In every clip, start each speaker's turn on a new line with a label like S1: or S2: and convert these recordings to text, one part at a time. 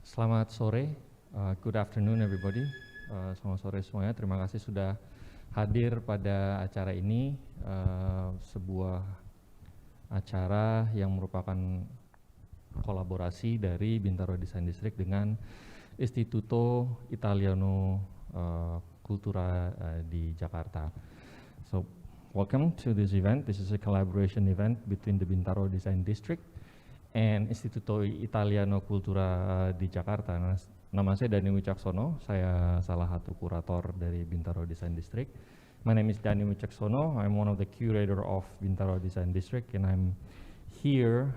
S1: Selamat sore, good afternoon everybody. Selamat sore semuanya, terima kasih sudah hadir pada acara ini, sebuah acara yang merupakan kolaborasi dari Bintaro Design District dengan Istituto Italiano Cultura di Jakarta. So, welcome to this event. This is a collaboration event between the Bintaro Design District and Istituto Italiano Cultura di Jakarta. Nama saya Dani Wicaksono, saya salah satu kurator dari Bintaro Design District. My name is Dani Wicaksono, I'm one of the curator of Bintaro Design District, and I'm here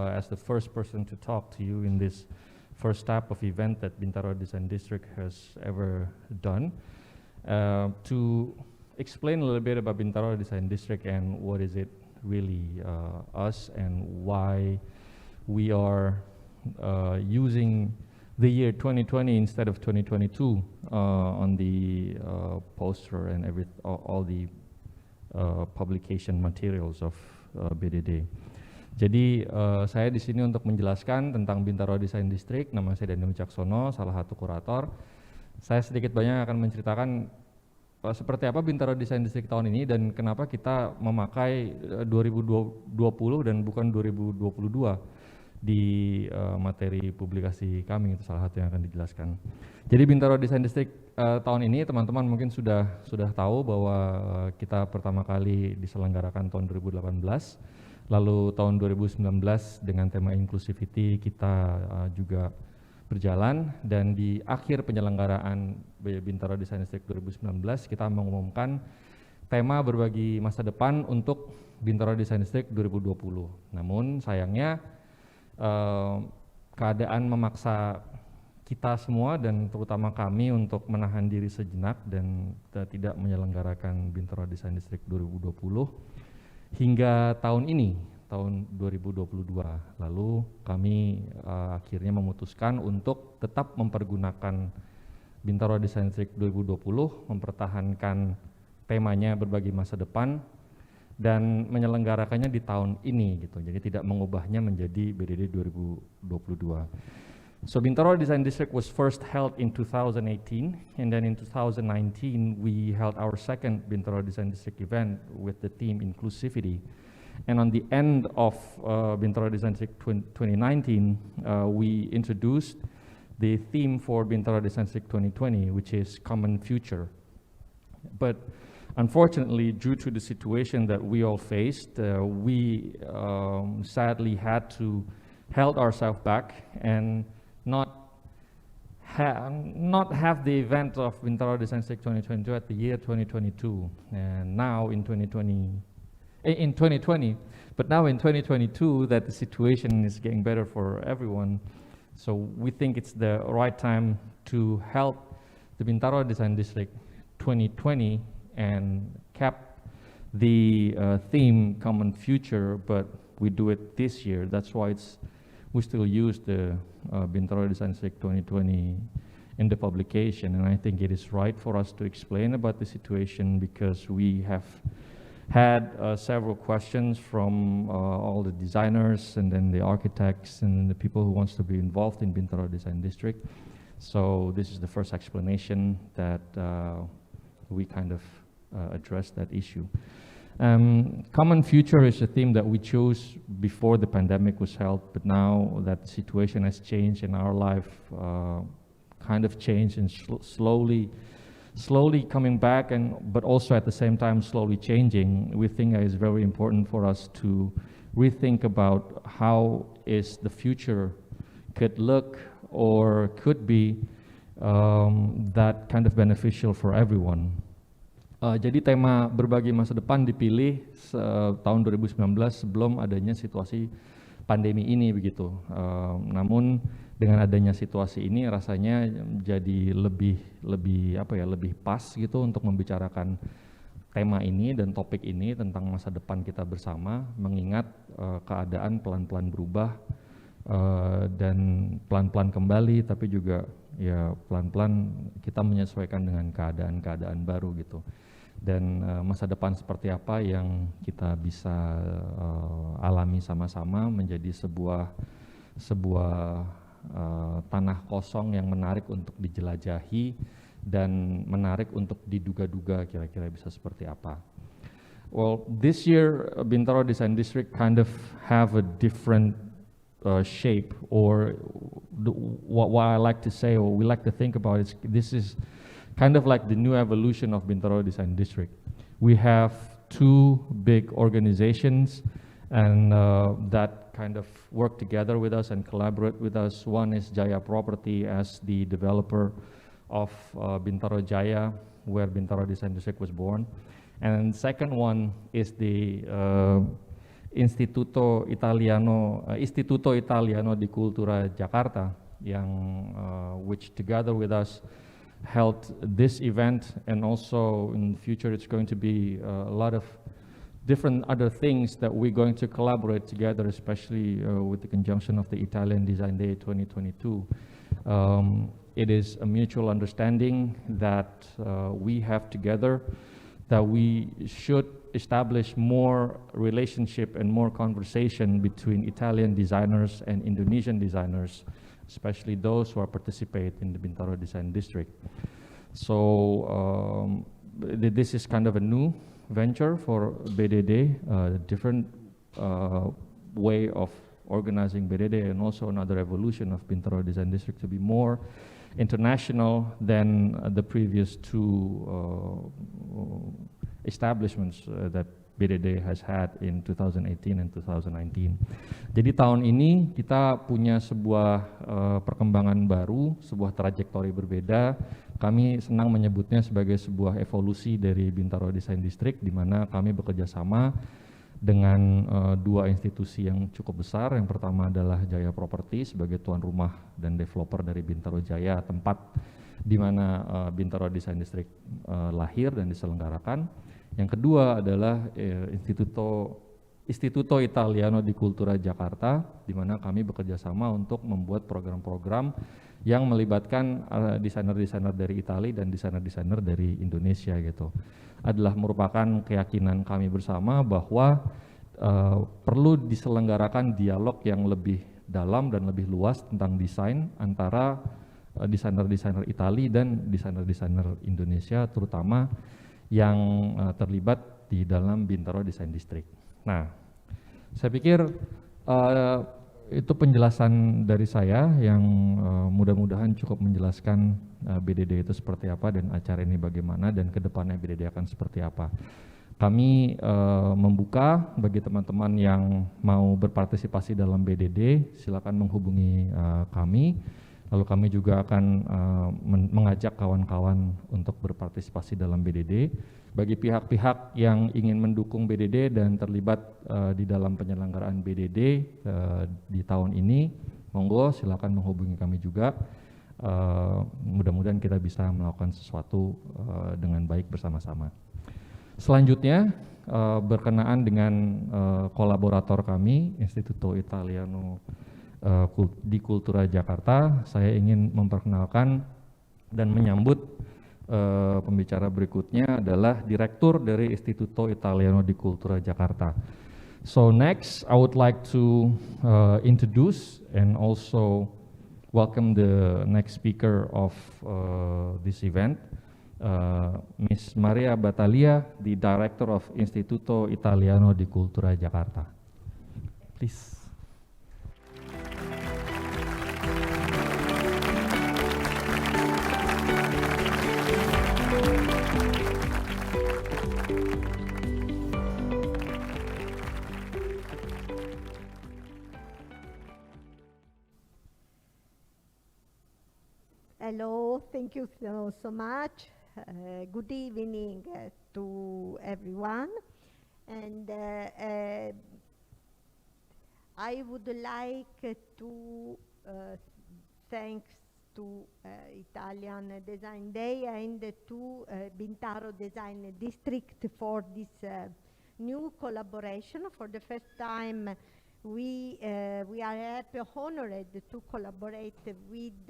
S1: as the first person to talk to you in this first type of event that Bintaro Design District has ever done. To explain a little bit about Bintaro Design District and what is it really us and why we are using the year 2020 instead of 2022 on the poster and all the publication materials of BDD. Jadi saya di sini untuk menjelaskan tentang Bintaro Design District. Nama saya Dani Wicaksono, salah satu kurator. Saya sedikit banyak akan menceritakan seperti apa Bintaro Design District tahun ini dan kenapa kita memakai 2020 dan bukan 2022 di materi publikasi kami. Itu salah satu yang akan dijelaskan. Jadi Bintaro Design District tahun ini teman-teman mungkin sudah tahu bahwa kita pertama kali diselenggarakan tahun 2018, lalu tahun 2019 dengan tema inclusivity kita juga berjalan, dan di akhir penyelenggaraan Bintaro Design District 2019 kita mengumumkan tema berbagi masa depan untuk Bintaro Design District 2020. Namun sayangnya keadaan memaksa kita semua dan terutama kami untuk menahan diri sejenak dan tidak menyelenggarakan Bintaro Design District 2020 hingga tahun ini, tahun 2022. Lalu kami akhirnya memutuskan untuk tetap mempergunakan Bintaro Design District 2020, mempertahankan temanya berbagi masa depan dan menyelenggarakannya di tahun ini gitu. Jadi tidak mengubahnya menjadi BDD 2022. So Bintaro Design District was first held in 2018, and then in 2019 we held our second Bintaro Design District event with the theme inclusivity. And on the end of Bintaro Design District 2019, we introduced the theme for Bintaro Design District 2020, which is common future. But unfortunately, due to the situation that we all faced, we sadly had to held ourselves back and not have the event of Bintaro Design District 2022 at the year 2022. And now in 2020, but now in 2022 that the situation is getting better for everyone. So we think it's the right time to help the Bintaro Design District 2020 and kept the theme common future, but we do it this year. That's why we still use the Bintaro Design District 2020 in the publication, and I think it is right for us to explain about the situation because we have had several questions from all the designers and then the architects and the people who wants to be involved in Bintaro Design District. So this is the first explanation that we kind of address that issue. Common future is a theme that we chose before the pandemic was held, but now that the situation has changed and our life kind of changed and slowly coming back, but also at the same time slowly changing, we think it is very important for us to rethink about how is the future could look or could be that kind of beneficial for everyone. Jadi tema berbagi masa depan dipilih tahun 2019 sebelum adanya situasi pandemi ini begitu. Namun dengan adanya situasi ini rasanya jadi lebih pas gitu untuk membicarakan tema ini dan topik ini tentang masa depan kita bersama, mengingat keadaan pelan-pelan berubah dan pelan-pelan kembali, tapi juga ya pelan-pelan kita menyesuaikan dengan keadaan-keadaan baru gitu. Dan masa depan seperti apa yang kita bisa alami sama-sama menjadi sebuah tanah kosong yang menarik untuk dijelajahi dan menarik untuk diduga-duga kira-kira bisa seperti apa. Well, this year Bintaro Design District kind of have a different shape, or what I like to say, or we like to think about is this is kind of like the new evolution of Bintaro Design District. We have two big organizations and that kind of work together with us and collaborate with us. One is Jaya Property as the developer of Bintaro Jaya, where Bintaro Design District was born. And second one is the Istituto Italiano di Cultura Jakarta, which together with us held this event, and also in the future it's going to be a lot of different other things that we're going to collaborate together, especially with the conjunction of the Italian Design Day 2022. It is a mutual understanding that we have together, that we should establish more relationship and more conversation between Italian designers and Indonesian designers, especially those who are participate in the Bintaro Design District. So this is kind of a new venture for BDD, a different way of organizing BDD, and also another evolution of Bintaro Design District to be more international than the previous two establishments that BDD has had in 2018 and 2019. Jadi tahun ini kita punya sebuah perkembangan baru, sebuah trajektori berbeda. Kami senang menyebutnya sebagai sebuah evolusi dari Bintaro Design District, di mana kami bekerja sama dengan dua institusi yang cukup besar. Yang pertama adalah Jaya Property sebagai tuan rumah dan developer dari Bintaro Jaya, tempat di mana Bintaro Design District lahir dan diselenggarakan. Yang kedua adalah Istituto Italiano di Cultura Jakarta, di mana kami bekerja sama untuk membuat program-program yang melibatkan desainer-desainer dari Italia dan desainer-desainer dari Indonesia gitu. Adalah merupakan keyakinan kami bersama bahwa perlu diselenggarakan dialog yang lebih dalam dan lebih luas tentang desain antara desainer-desainer Italia dan desainer-desainer Indonesia, terutama yang terlibat di dalam Bintaro Design District. Nah, saya pikir itu penjelasan dari saya yang mudah-mudahan cukup menjelaskan BDD itu seperti apa dan acara ini bagaimana dan kedepannya BDD akan seperti apa. Kami membuka bagi teman-teman yang mau berpartisipasi dalam BDD, silakan menghubungi kami. Lalu kami juga akan mengajak kawan-kawan untuk berpartisipasi dalam BDD. Bagi pihak-pihak yang ingin mendukung BDD dan terlibat di dalam penyelenggaraan BDD di tahun ini, monggo silakan menghubungi kami juga. Mudah-mudahan kita bisa melakukan sesuatu dengan baik bersama-sama. Selanjutnya berkenaan dengan kolaborator kami, Istituto Italiano di Cultura Jakarta, saya ingin memperkenalkan dan menyambut pembicara berikutnya adalah Direktur dari Istituto Italiano di Cultura Jakarta. So next, I would like to introduce and also welcome the next speaker of this event, Miss Maria Battaglia, the Director of Istituto Italiano di Cultura Jakarta. Please.
S2: Hello, thank you so much. Good evening to everyone. And I would like to thanks to Italian Design Day and to Bintaro Design District for this new collaboration. For the first time, we are happy, honored to collaborate with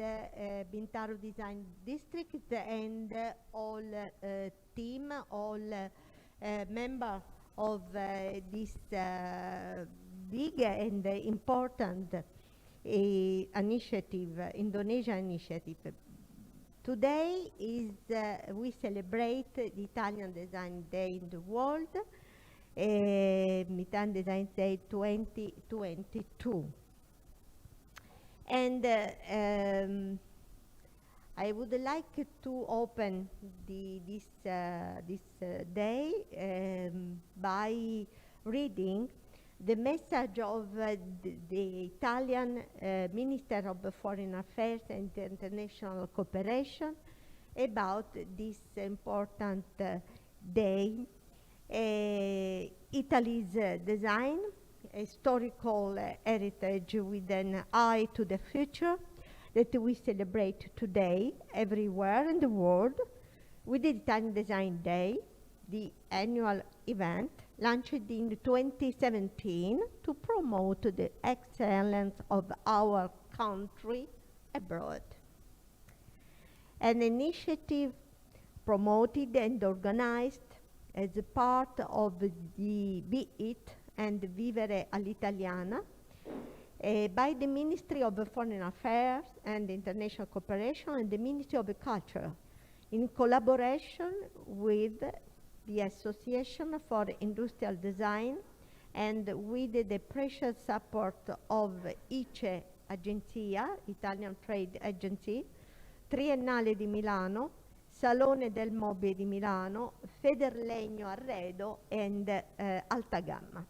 S2: Bintaro Design District and all team, all members of this big and important Indonesia initiative. Today is we celebrate the Italian Design Day in the world, Italian Design Day 2022. And I would like to open this day by reading the message of the Italian Minister of Foreign Affairs and International Cooperation about this important day. Italy's design, historical heritage with an eye to the future, that we celebrate today everywhere in the world with the Italian Design Day, the annual event launched in 2017 to promote the excellence of our country abroad. An initiative promoted and organized as a part of the Be It and Vivere all'Italiana by the Ministry of Foreign Affairs and International Cooperation and the Ministry of Culture, in collaboration with the Association for Industrial Design and with the precious support of ICE Agenzia, Italian Trade Agency, Triennale di Milano, Salone del Mobile di Milano, Federlegno Arredo, and Alta Gamma.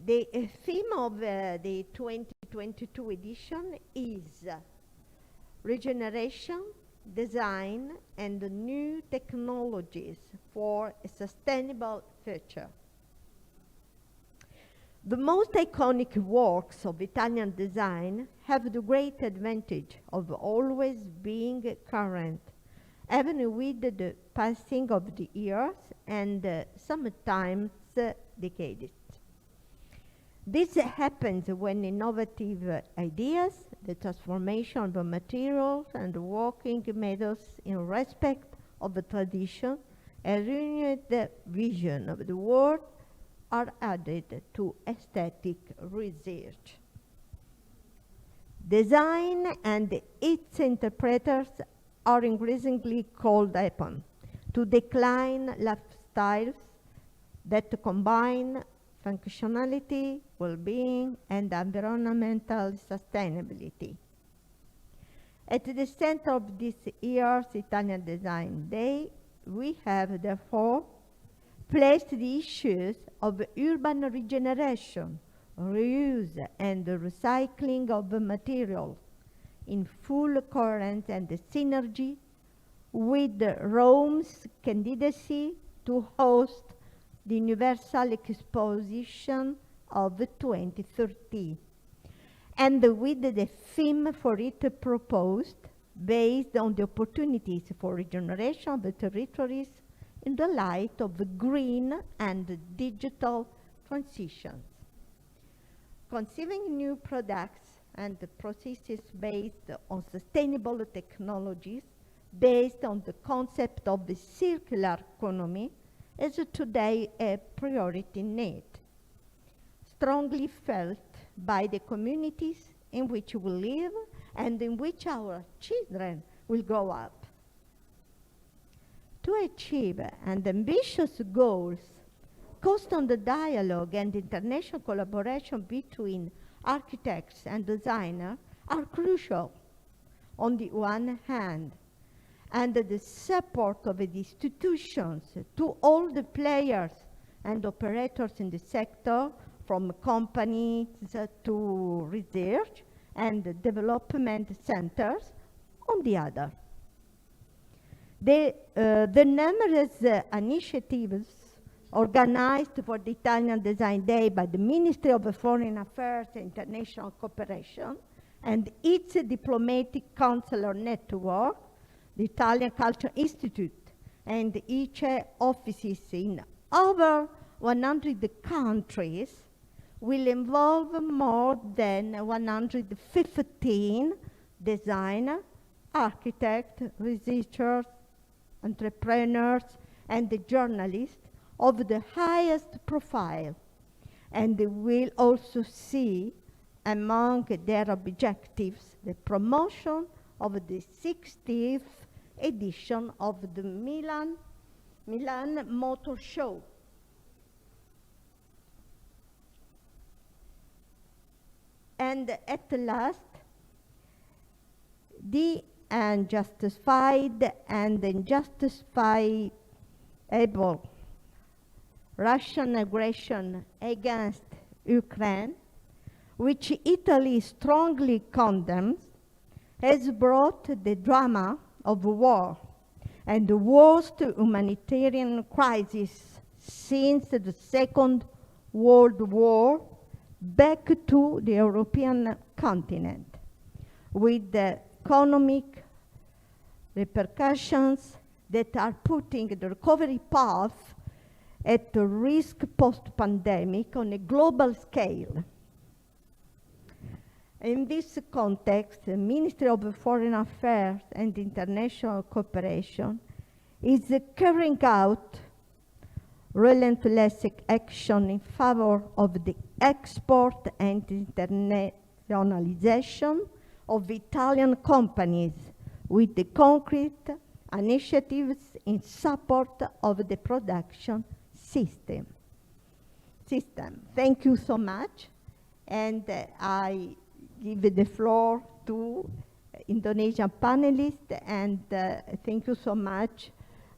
S2: The theme of the 2022 edition is Regeneration, Design, and New Technologies for a Sustainable Future. The most iconic works of Italian design have the great advantage of always being current, even with the passing of the years and sometimes decades. This happens when innovative ideas, the transformation of the materials and working methods in respect of the tradition, a renewed vision of the world are added to aesthetic research. Design and its interpreters are increasingly called upon to decline lifestyles that combine functionality, well-being, and environmental sustainability. At the center of this year's Italian Design Day, we have therefore placed the issues of urban regeneration, reuse, and recycling of materials in full coherence and synergy with Rome's candidacy to host the Universal Exposition of 2030, and with the theme for it proposed based on the opportunities for regeneration of the territories in the light of the green and digital transitions. Conceiving new products and processes based on sustainable technologies, based on the concept of the circular economy, is today a priority need, strongly felt by the communities in which we live and in which our children will grow up. To achieve ambitious goals, constant dialogue and international collaboration between architects and designers are crucial on the one hand, and the support of the institutions to all the players and operators in the sector, from companies to research and development centers, on the other. The numerous initiatives organized for the Italian Design Day by the Ministry of Foreign Affairs and International Cooperation and its diplomatic consular network, the Italian Culture Institute, and ICE offices in over 100 countries will involve more than 115 designers, architects, researchers, entrepreneurs, and journalists of the highest profile, and will also see among their objectives the promotion of the 60th edition of the Milan Motor Show. And at last, the unjustified and injustifiable Russian aggression against Ukraine, which Italy strongly condemns, has brought the drama of war and the worst humanitarian crisis since the Second World War back to the European continent, with the economic repercussions that are putting the recovery path at risk post-pandemic on a global scale. In this context, the Ministry of Foreign Affairs and International Cooperation is carrying out relentless action in favor of the export and internationalization of Italian companies with the concrete initiatives in support of the production system. Thank you so much, and I give the floor to Indonesian panelists, and thank you so much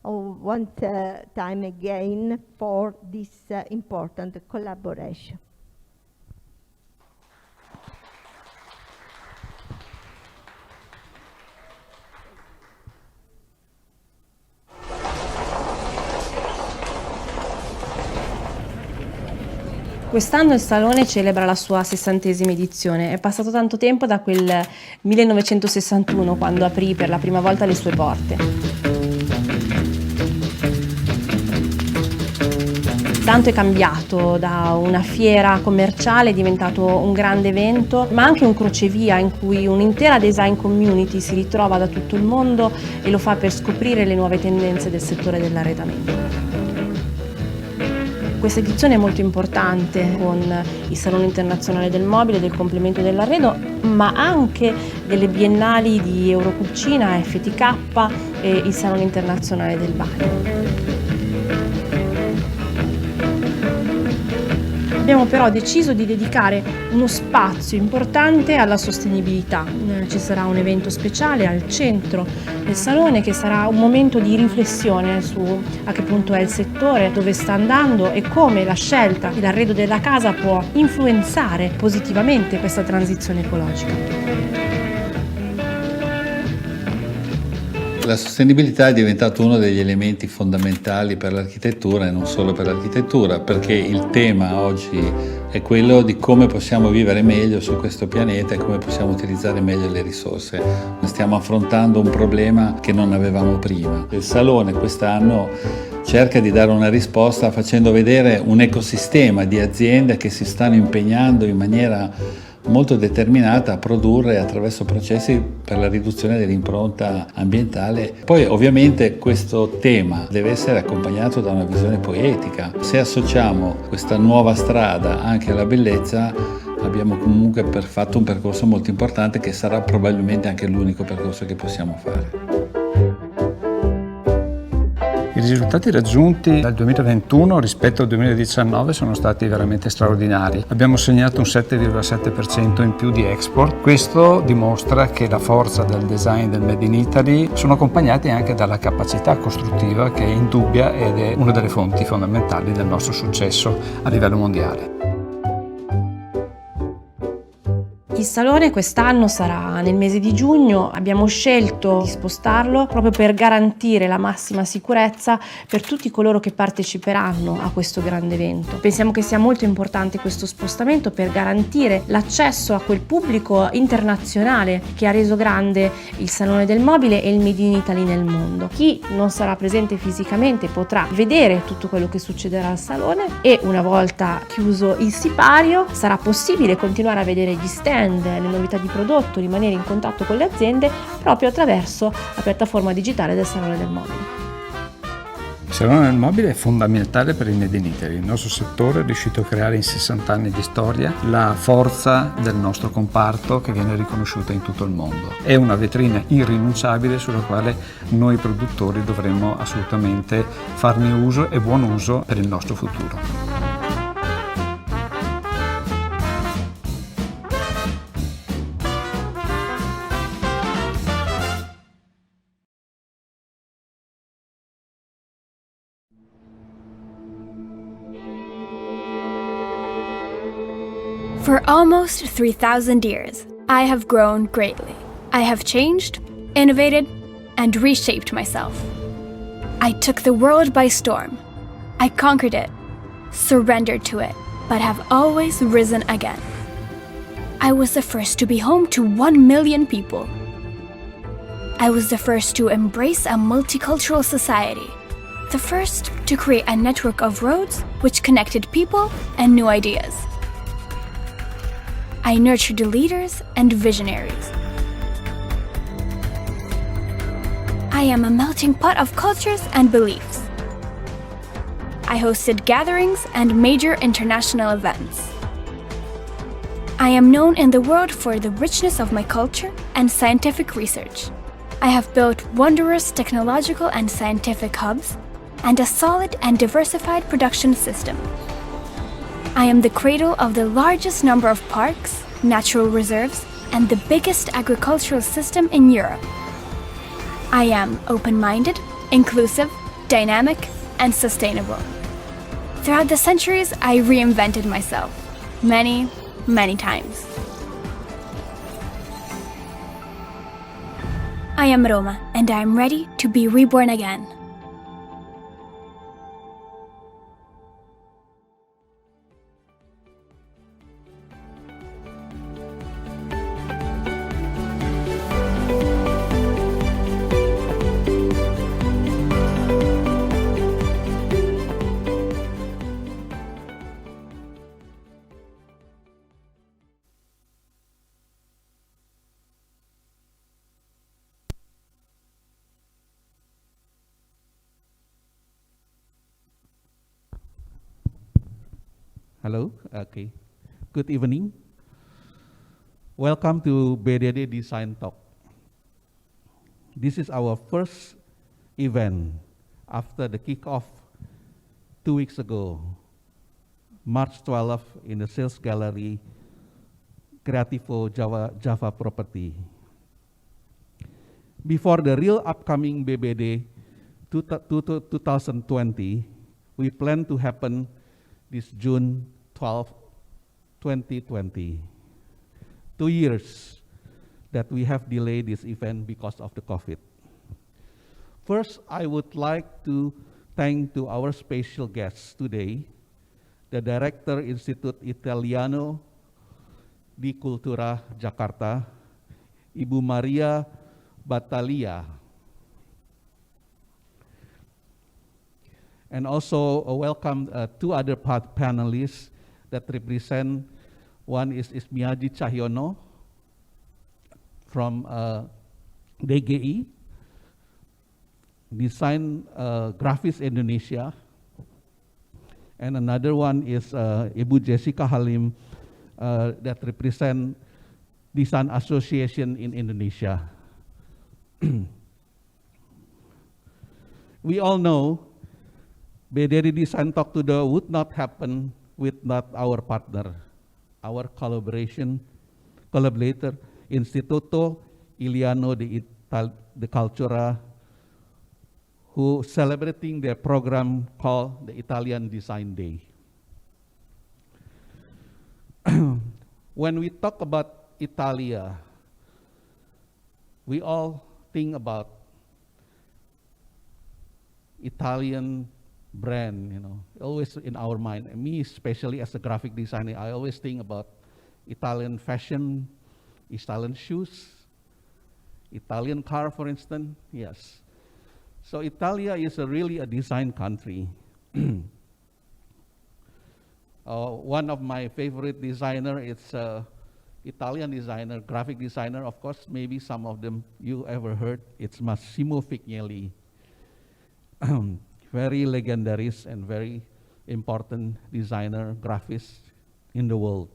S2: one time again for this important collaboration.
S3: Quest'anno il Salone celebra la sua 60ª edizione. È passato tanto tempo da quel 1961, quando aprì per la prima volta le sue porte. Tanto è cambiato, da una fiera commerciale è diventato un grande evento, ma anche un crocevia in cui un'intera design community si ritrova da tutto il mondo e lo fa per scoprire le nuove tendenze del settore dell'arredamento. Questa edizione è molto importante, con il Salone Internazionale del Mobile, del Complemento dell'Arredo, ma anche delle biennali di Eurocucina, FTK e il Salone Internazionale del Bagno. Abbiamo però deciso di dedicare uno spazio importante alla sostenibilità. Ci sarà un evento speciale al centro del Salone che sarà un momento di riflessione su a che punto è il settore, dove sta andando e come la scelta dell'arredo della casa può influenzare positivamente questa transizione ecologica.
S4: La sostenibilità è diventato uno degli elementi fondamentali per l'architettura e non solo per l'architettura, perché il tema oggi è quello di come possiamo vivere meglio su questo pianeta e come possiamo utilizzare meglio le risorse. Stiamo affrontando un problema che non avevamo prima. Il Salone quest'anno cerca di dare una risposta facendo vedere un ecosistema di aziende che si stanno impegnando in maniera molto determinata a produrre attraverso processi per la riduzione dell'impronta ambientale. Poi ovviamente questo tema deve essere accompagnato da una visione poetica. Se associamo questa nuova strada anche alla bellezza, abbiamo comunque fatto un percorso molto importante che sarà probabilmente anche l'unico percorso che possiamo fare.
S5: I risultati raggiunti dal 2021 rispetto al 2019 sono stati veramente straordinari. Abbiamo segnato un 7,7% in più di export. Questo dimostra che la forza del design del Made in Italy sono accompagnati anche dalla capacità costruttiva che è indubbia ed è una delle fonti fondamentali del nostro successo a livello mondiale.
S3: Il Salone quest'anno sarà nel mese di giugno, abbiamo scelto di spostarlo proprio per garantire la massima sicurezza per tutti coloro che parteciperanno a questo grande evento. Pensiamo che sia molto importante questo spostamento per garantire l'accesso a quel pubblico internazionale che ha reso grande il Salone del Mobile e il Made in Italy nel mondo. Chi non sarà presente fisicamente potrà vedere tutto quello che succederà al Salone e una volta chiuso il sipario sarà possibile continuare a vedere gli stand, le novità di prodotto, rimanere in contatto con le aziende proprio attraverso la piattaforma digitale del Salone del Mobile.
S5: Il salone del mobile è fondamentale per il Made in Italy. Il nostro settore è riuscito a creare in 60 anni di storia la forza del nostro comparto che viene riconosciuta in tutto il mondo. È una vetrina irrinunciabile sulla quale noi produttori dovremmo assolutamente farne uso e buon uso per il nostro futuro.
S6: For almost 3,000 years, I have grown greatly. I have changed, innovated, and reshaped myself. I took the world by storm. I conquered it, surrendered to it, but have always risen again. I was the first to be home to 1 million people. I was the first to embrace a multicultural society. The first to create a network of roads which connected people and new ideas. I nurtured leaders and visionaries. I am a melting pot of cultures and beliefs. I hosted gatherings and major international events. I am known in the world for the richness of my culture and scientific research. I have built wondrous technological and scientific hubs and a solid and diversified production system. I am the cradle of the largest number of parks, natural reserves, and the biggest agricultural system in Europe. I am open-minded, inclusive, dynamic, and sustainable. Throughout the centuries, I reinvented myself many, many times. I am Roma, and I am ready to be reborn again.
S7: Hello, okay. Good evening. Welcome to BDD Design Talk. This is our first event after the kickoff 2 weeks ago, March 12th in the Sales Gallery, Creativo Java Property. Before the real upcoming BBD 2020, we plan to happen this June 12, 2020. 2 years that we have delayed this event because of the COVID. First, I would like to thank to our special guests today, the Director Institute Italiano di Cultura Jakarta, Ibu Maria Battaglia. And also welcome 2 other panelists that represent. One is Ismiaji Cahyono from DGI, Design Graphics Indonesia. And another one is Ibu Jessica Halim that represent Design Association in Indonesia. We all know BDD Design Talk Today would not happen with not our partner, our collaborator, Istituto Italiano di Cultura, who celebrating their program called the Italian Design Day. When we talk about Italia, we all think about Italian brand, you know, always in our mind. And me, especially as a graphic designer, I always think about Italian fashion, Italian shoes, Italian car, for instance. Yes. So Italia is really a design country. One of my favorite designer, it's Italian designer, graphic designer, of course, maybe some of them you ever heard. It's Massimo Vignelli. very legendary and very important designer, graphist in the world.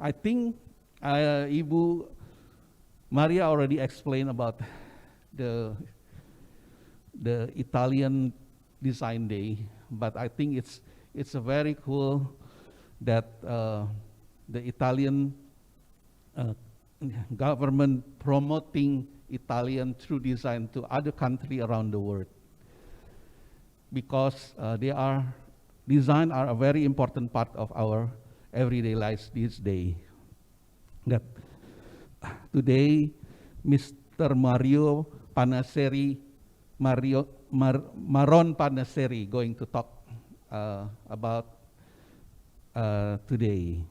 S7: I think Ibu Maria already explained about the Italian Design Day, but I think it's a very cool that the Italian government promoting Italian through design to other countries around the world, because design are a very important part of our everyday lives these days. That today, Mr. Mauro Panzeri going to talk about today.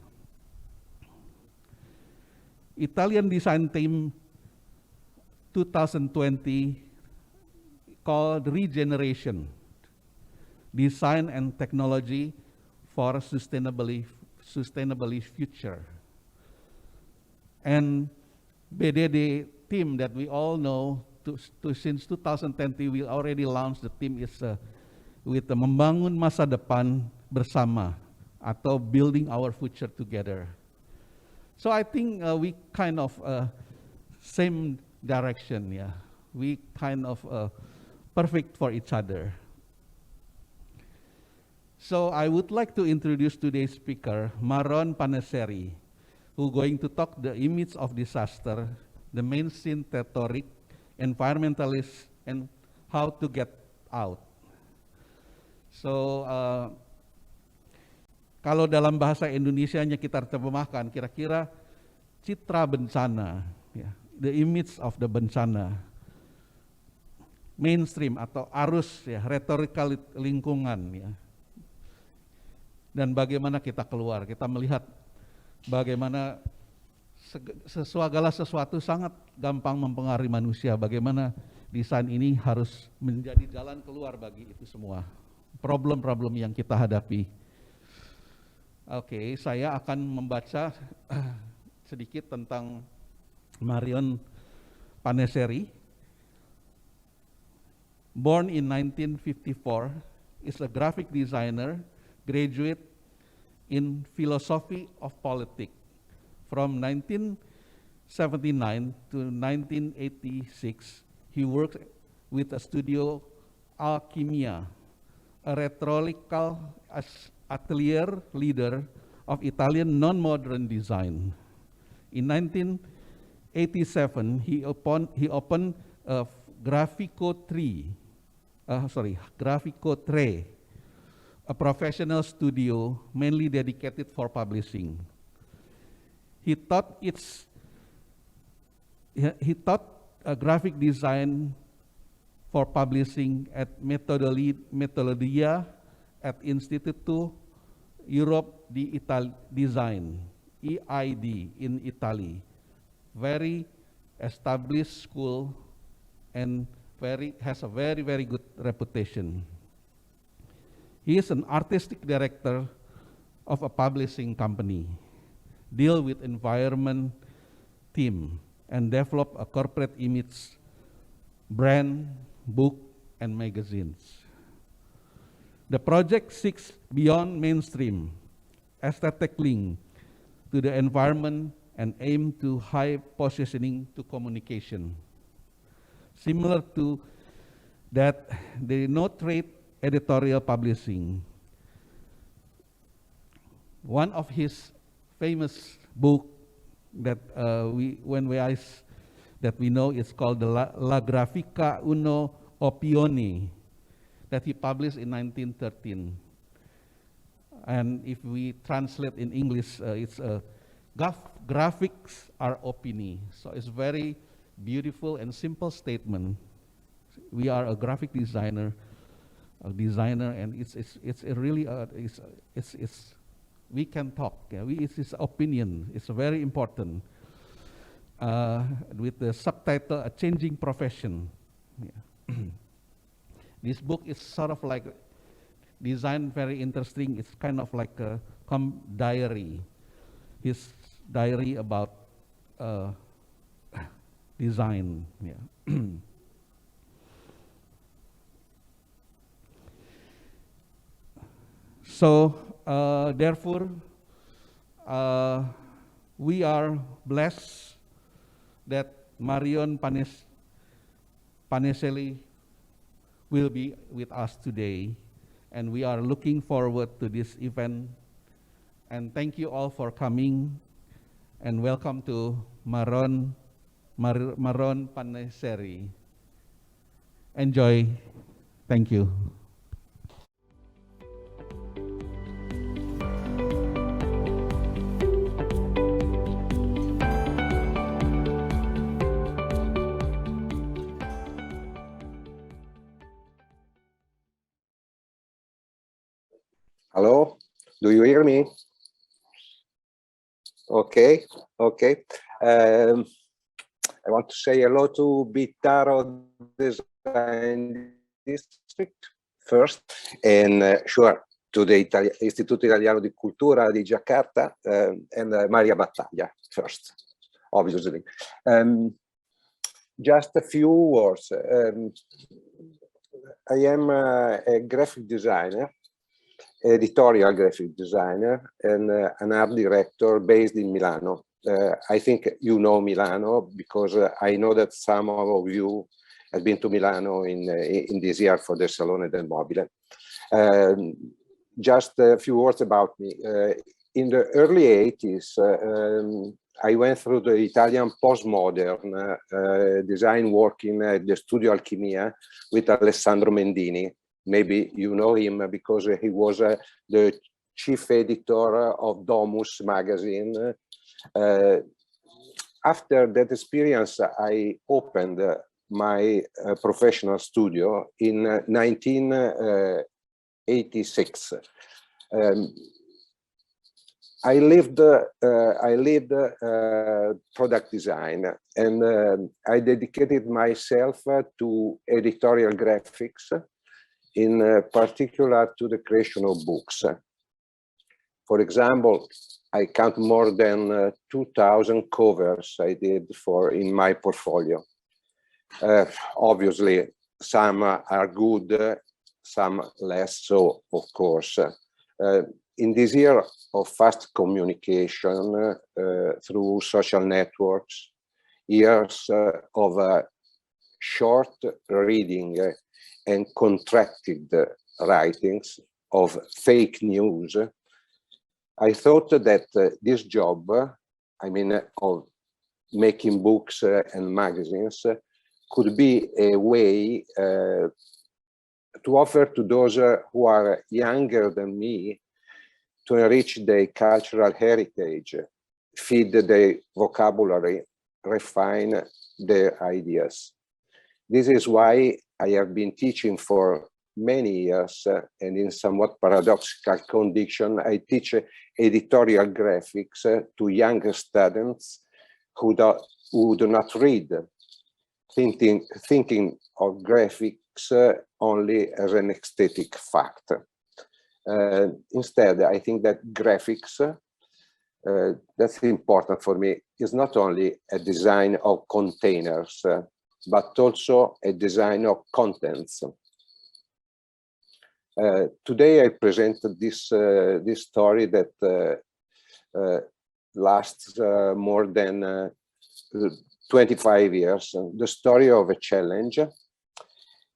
S7: Italian Design Team 2020 called Regeneration, Design and Technology for Sustainably Future. And BDD team that we all know, since 2020 we already launched the team is with the Membangun Masa Depan Bersama, atau Building Our Future Together. So I think we kind of same direction, yeah. We kind of perfect for each other. So I would like to introduce today's speaker, Mauro Panzeri, who going to talk the image of disaster, the mainstream rhetoric, environmentalists, and how to get out. So kalau dalam bahasa Indonesianya kita terjemahkan, kira-kira citra bencana, ya, the image of the bencana, mainstream atau arus, ya, retorikal lingkungan, ya. Dan bagaimana kita keluar, kita melihat bagaimana segala sesuatu sangat gampang mempengaruhi manusia, bagaimana desain ini harus menjadi jalan keluar bagi itu semua problem-problem yang kita hadapi. Oke, saya akan membaca sedikit tentang Mauro Panzeri. Born in 1954, is a graphic designer, graduate in philosophy of politics. From 1979 to 1986, he worked with a studio Alchimia, a rhetorical atelier leader of Italian non-modern design. In 1987, he opened a Grafico 3, a professional studio mainly dedicated for publishing. He taught graphic design for publishing at Metodologia at Instituto Europe di Design, EID, in Italy. Very established school and has a very good reputation. He is an artistic director of a publishing company, deal with environment team, and develop a corporate image, brand, book, and magazines. The project seeks beyond mainstream aesthetic link to the environment and aim to high positioning to communication. Similar to that, the no trade editorial publishing. One of his famous book that we know is called the La Grafica Uno Oppioni, that he published in 1913. And if we translate in English, it's graphics are opini. So it's very beautiful and simple statement. We are a graphic designer, and it's really we can talk. Yeah, it's his opinion. It's very important. With the subtitle "A Changing Profession." Yeah. This book is sort of like design, very interesting. It's kind of like a diary. His diary about design. Yeah. So, therefore, we are blessed that Marion Panzeri will be with us today, and we are looking forward to this event. And thank you all for coming, and welcome to Mauro Panzeri. Enjoy. Thank you.
S8: Hello, do you hear me? Okay, okay. I want to say hello to Bitaro Design District first, and sure, to the Istituto Italiano di Cultura di Jakarta, and Maria Battaglia first, obviously. Just a few words. I am a graphic designer, editorial graphic designer, and an art director based in Milano. I think you know Milano because I know that some of you have been to Milano in this year for the Salone del Mobile. Just a few words about me. In the early 80s, I went through the Italian postmodern design working at the Studio Alchimia with Alessandro Mendini. Maybe you know him because he was the chief editor of Domus magazine. After that experience, I opened my professional studio in 1986. I lived product design, and I dedicated myself to editorial graphics, in particular to the creation of books. For example, I count more than 2,000 covers I did in my portfolio. Obviously, some are good, some less so, of course. In this year of fast communication through social networks, years of short reading and contracted writings of fake news, I thought that this job, I mean, of making books and magazines, could be a way to offer to those who are younger than me to enrich their cultural heritage, feed their vocabulary, refine their ideas. This is why I have been teaching for many years, and in somewhat paradoxical condition, I teach editorial graphics to younger students who do not read, thinking of graphics only as an aesthetic fact. Instead, I think that graphics, that's important for me, is not only a design of containers, but also a design of contents. Today I presented this story that lasts more than 25 years, the story of a challenge,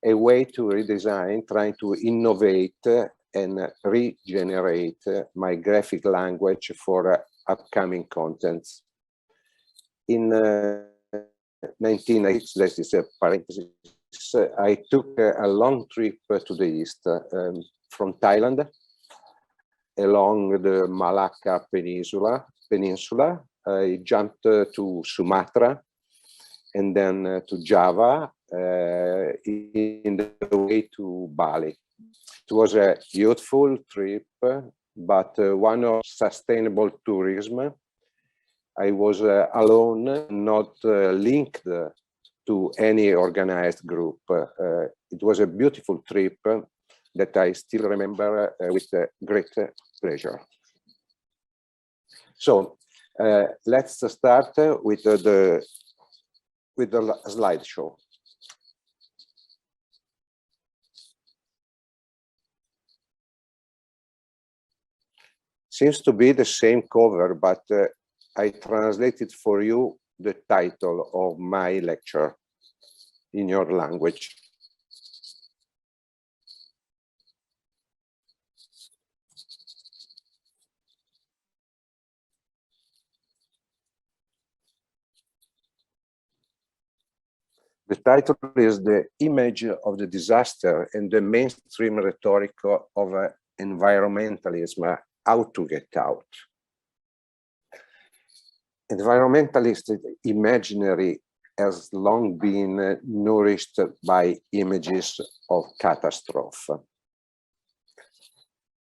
S8: a way to redesign, trying to innovate and regenerate my graphic language for upcoming contents. In 1980, this is a parenthesis, I took a long trip to the east from Thailand along the Malacca Peninsula. I jumped to Sumatra and then to Java in the way to Bali. It was a youthful trip, but one of sustainable tourism. I was alone, not linked to any organized group. It was a beautiful trip that I still remember with great pleasure. So let's start with the with a slideshow. Seems to be the same cover, but I translated for you the title of my lecture in your language. The title is The Image of the Disaster and the Mainstream Rhetoric of Environmentalism, How to Get Out. Environmentalist imaginary has long been nourished by images of catastrophe.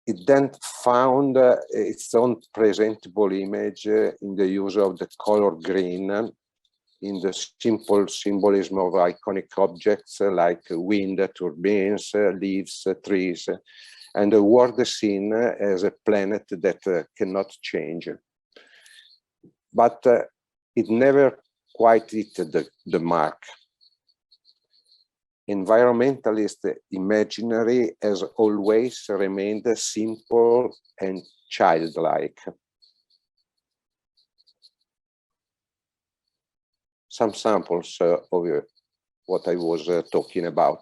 S8: It then found its own presentable image in the use of the color green, in the simple symbolism of iconic objects like wind turbines, leaves, trees, and the world seen as a planet that cannot change. But it never quite hit the mark. Environmentalist imaginary has always remained simple and childlike. Some samples of what I was talking about.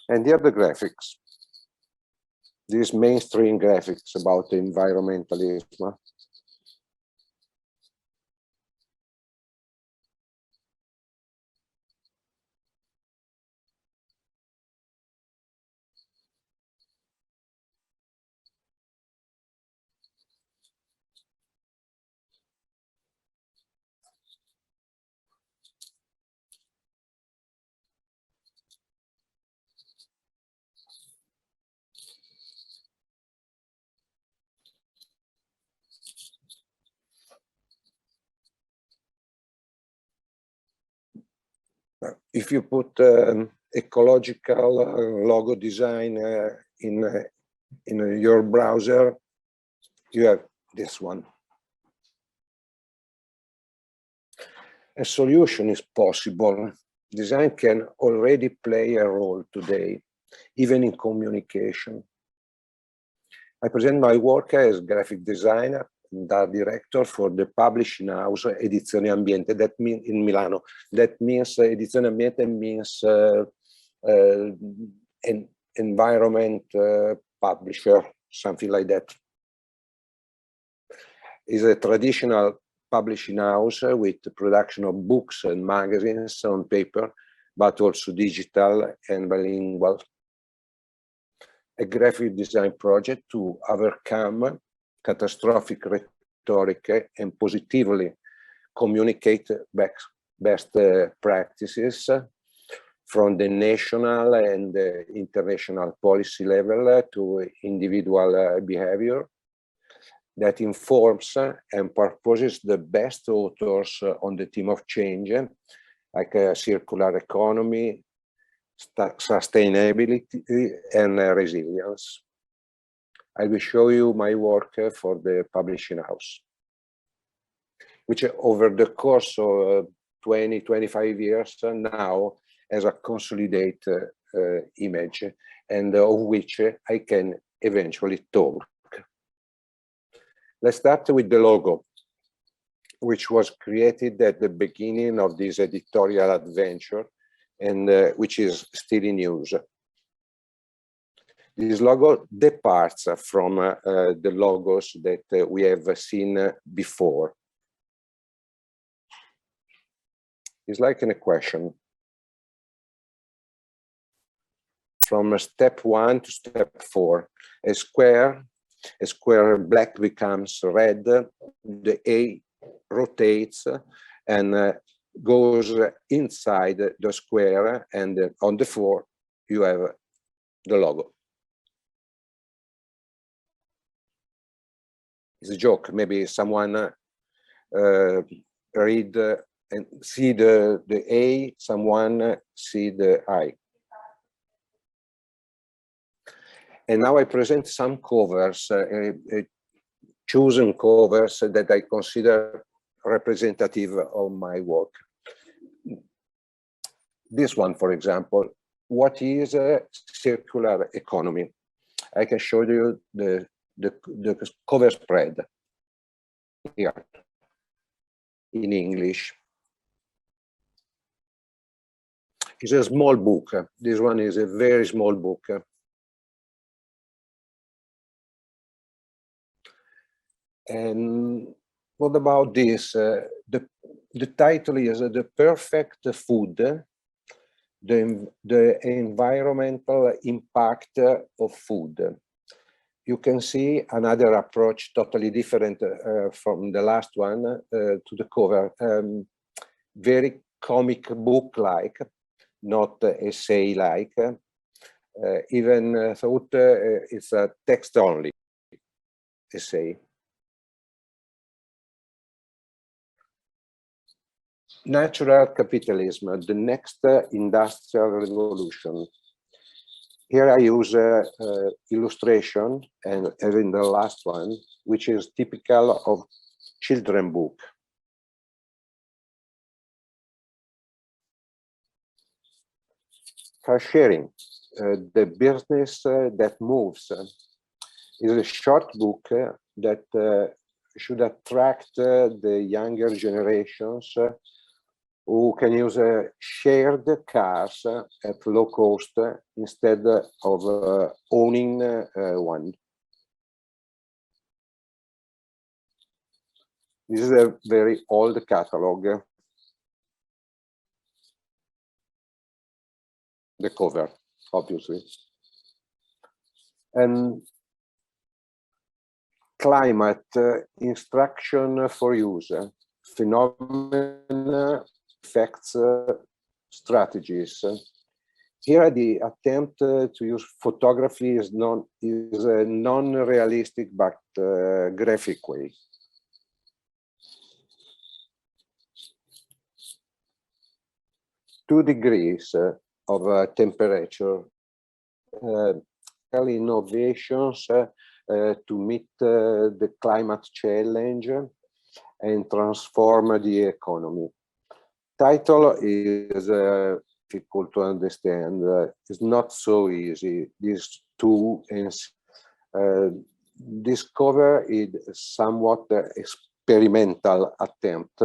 S8: And here the graphics. These mainstream graphics about environmentalism. If you put ecological logo design in your browser, you have this one. A solution is possible. Design can already play a role today, even in communication. I present my work as graphic designer and art director for the publishing house Edizioni Ambiente, that means in Milano. That means Edizioni Ambiente means an environment publisher, something like that. It's a traditional publishing house with the production of books and magazines on paper, but also digital and bilingual. A graphic design project to overcome catastrophic rhetoric and positively communicate best practices from the national and international policy level to individual behavior that informs and proposes the best authors on the theme of change, like circular economy, sustainability, and resilience. I will show you my work for the publishing house, which over the course of 20-25 years now has a consolidated image, and of which I can eventually talk. Let's start with the logo. which was created at the beginning of this editorial adventure and which is still in use. This logo departs from the logos that we have seen before. It's like an equation. From step 1 to step 4, a square black becomes red, the A rotates and goes inside the square, and on the 4 you have the logo. It's a joke. Maybe someone read and see the A, someone see the I. And now I present some covers, chosen covers that I consider representative of my work. This one, for example, what is a circular economy? I can show you the cover spread here in English. It's a small book. This one is a very small book. And what about this? The title is The Perfect Food, the environmental impact of food. You can see another approach, totally different from the last one, to the cover. Very comic book-like, not essay-like. Even thought it's a text-only essay. Natural capitalism, the next industrial revolution. Here I use illustration, and as in the last one, which is typical of children book. Car sharing, the business that moves, is a short book that should attract the younger generations who can use shared cars at low cost instead of owning one. This is a very old catalog. The cover, obviously. And climate instruction for use, phenomena, effects, strategies. Here the attempt to use photography is a non-realistic but graphic way. Two degrees of temperature, innovations to meet the climate challenge and transform the economy. Title is difficult to understand. It's not so easy. These two, this cover is somewhat experimental attempt.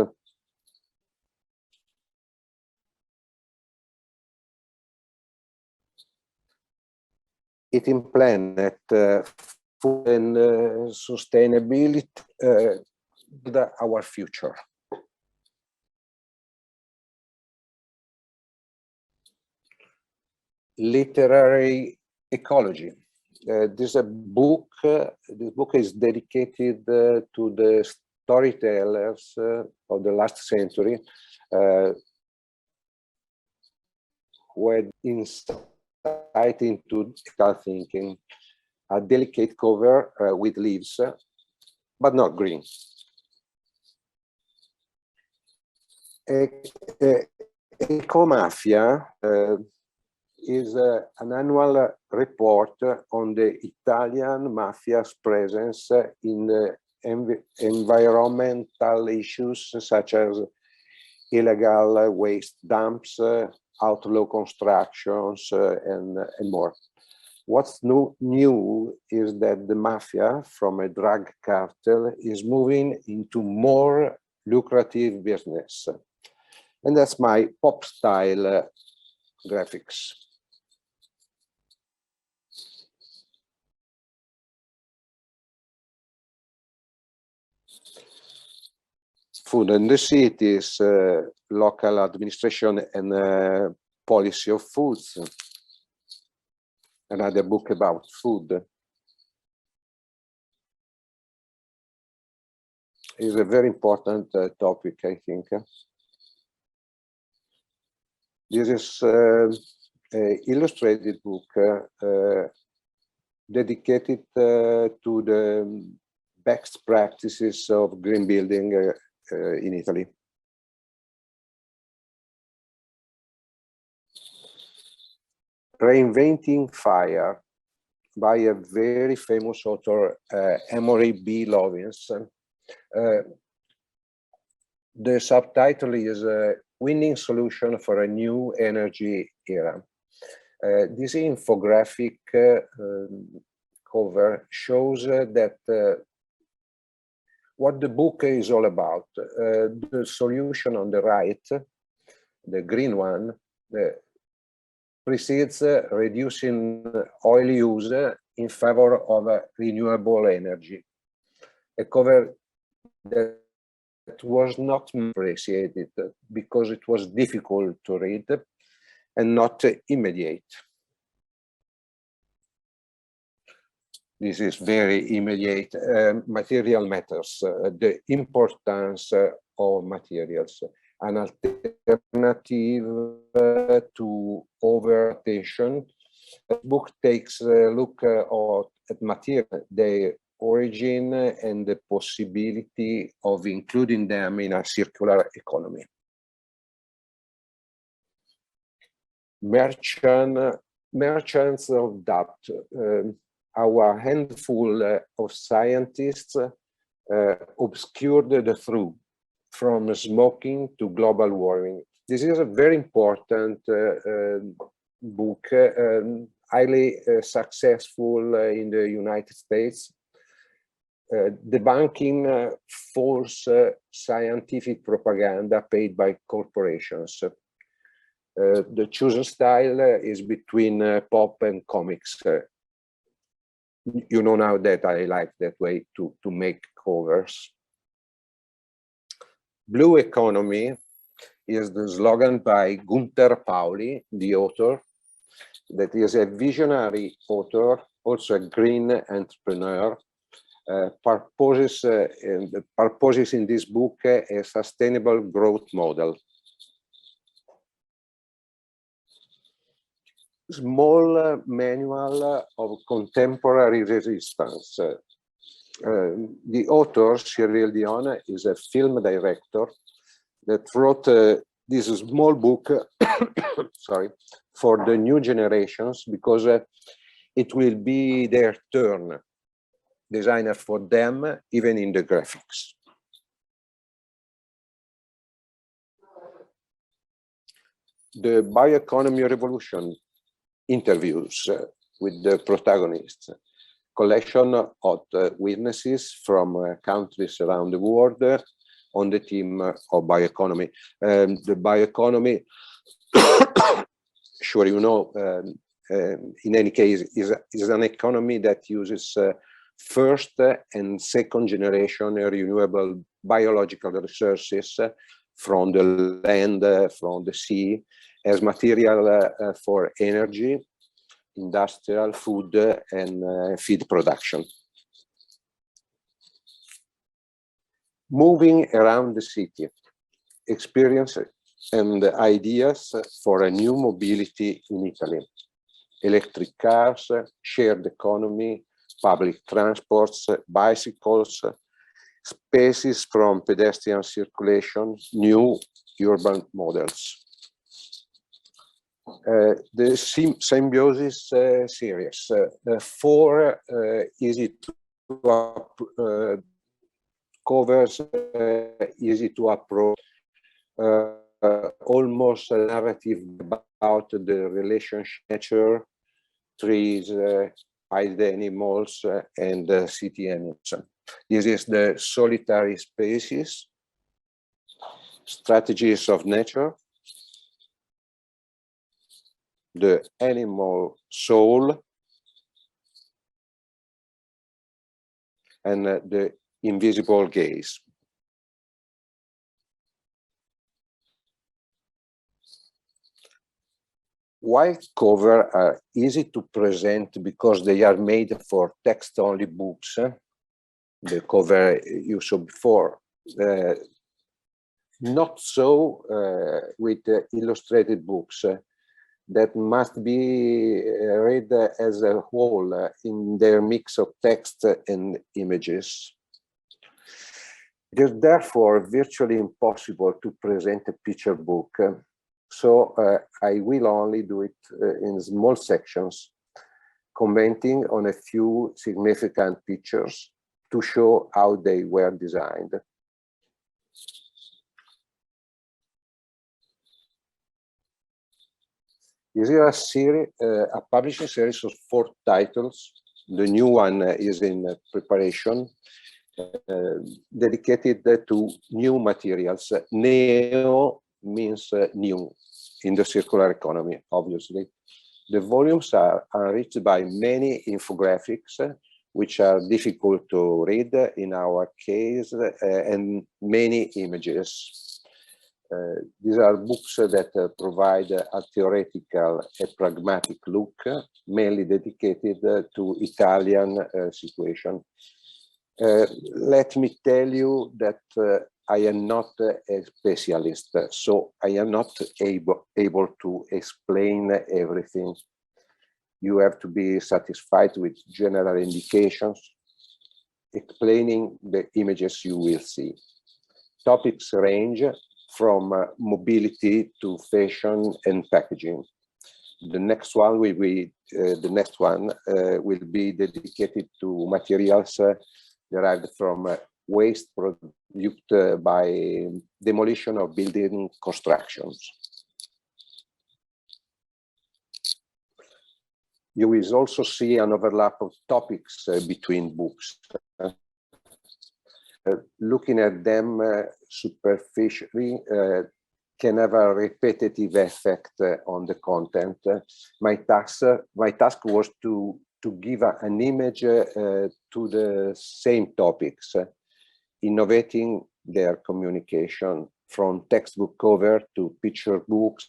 S8: It in planet food and sustainability, our future. Literary ecology. This book is dedicated to the storytellers of the last century, who had insight into critical thinking. A delicate cover with leaves, but not green. Ecomafia is an annual report on the Italian mafia's presence in environmental issues such as illegal waste dumps, outlaw constructions, and more. What's new is that the mafia from a drug cartel is moving into more lucrative business. And that's my pop style graphics. Food and the cities, local administration and policy of foods. Another book about food. Is a very important topic, I think. This is an illustrated book dedicated to the best practices of green building in Italy. Reinventing Fire by a very famous author, Emory B. Lovins. The subtitle is Winning Solution for a New Energy Era. This infographic cover shows that what the book is all about. The solution on the right, the green one, precedes reducing oil use in favor of renewable energy. A cover that was not appreciated because it was difficult to read and not immediate. This is very immediate. Material matters, the importance of materials, an alternative to over-attention. The book takes a look at material, their origin and the possibility of including them in a circular economy. Merchants of doubt. Our handful of scientists obscured the truth from smoking to global warming. This is a very important book, highly successful in the United States, debunking false scientific propaganda paid by corporations. The chosen style is between pop and comics. You know now that I like that way to make covers. Blue Economy is the slogan by Gunther Pauli, the author, that is a visionary author, also a green entrepreneur, purposes in this book a sustainable growth model. Small manual of contemporary resistance. The author, Cyril Dion, is a film director that wrote this small book sorry, for the new generations, because it will be their turn, designer for them, even in the graphics. The Bioeconomy Revolution interviews with the protagonists, collection of witnesses from countries around the world on the theme of bioeconomy. The bioeconomy, sure you know, in any case, is an economy that uses first and second generation renewable biological resources from the land, from the sea, as material for energy, industrial, food, and feed production. Moving around the city, experience and ideas for a new mobility in Italy. Electric cars, shared economy, public transports, bicycles, spaces from pedestrian circulation, new urban models. The Symbiosis series, 4 easy to covers, easy to approach, almost a narrative about the relationship, nature, trees, wild animals, and city animals. This is the Solitary Spaces, strategies of nature, the animal soul, and the invisible gaze. White covers are easy to present because they are made for text-only books. The cover you saw before. Not so with illustrated books that must be read as a whole in their mix of text and images. It is therefore virtually impossible to present a picture book. So I will only do it in small sections, commenting on a few significant pictures to show how they were designed. This is a series, a publishing series of 4 titles. The new one is in preparation, dedicated to new materials. Neo means new in the circular economy, obviously. The volumes are enriched by many infographics, which are difficult to read in our case, and many images. These are books that provide a theoretical and pragmatic look, mainly dedicated to Italian situation. Let me tell you that I am not a specialist, so I am not able to explain everything. You have to be satisfied with general indications, explaining the images you will see. Topics range from mobility to fashion and packaging. The next one will be dedicated to materials derived from waste produced by demolition of building constructions. You will also see an overlap of topics between books. Looking at them superficially can have a repetitive effect on the content. My task was to give an image to the same topics, innovating their communication from textbook cover to picture books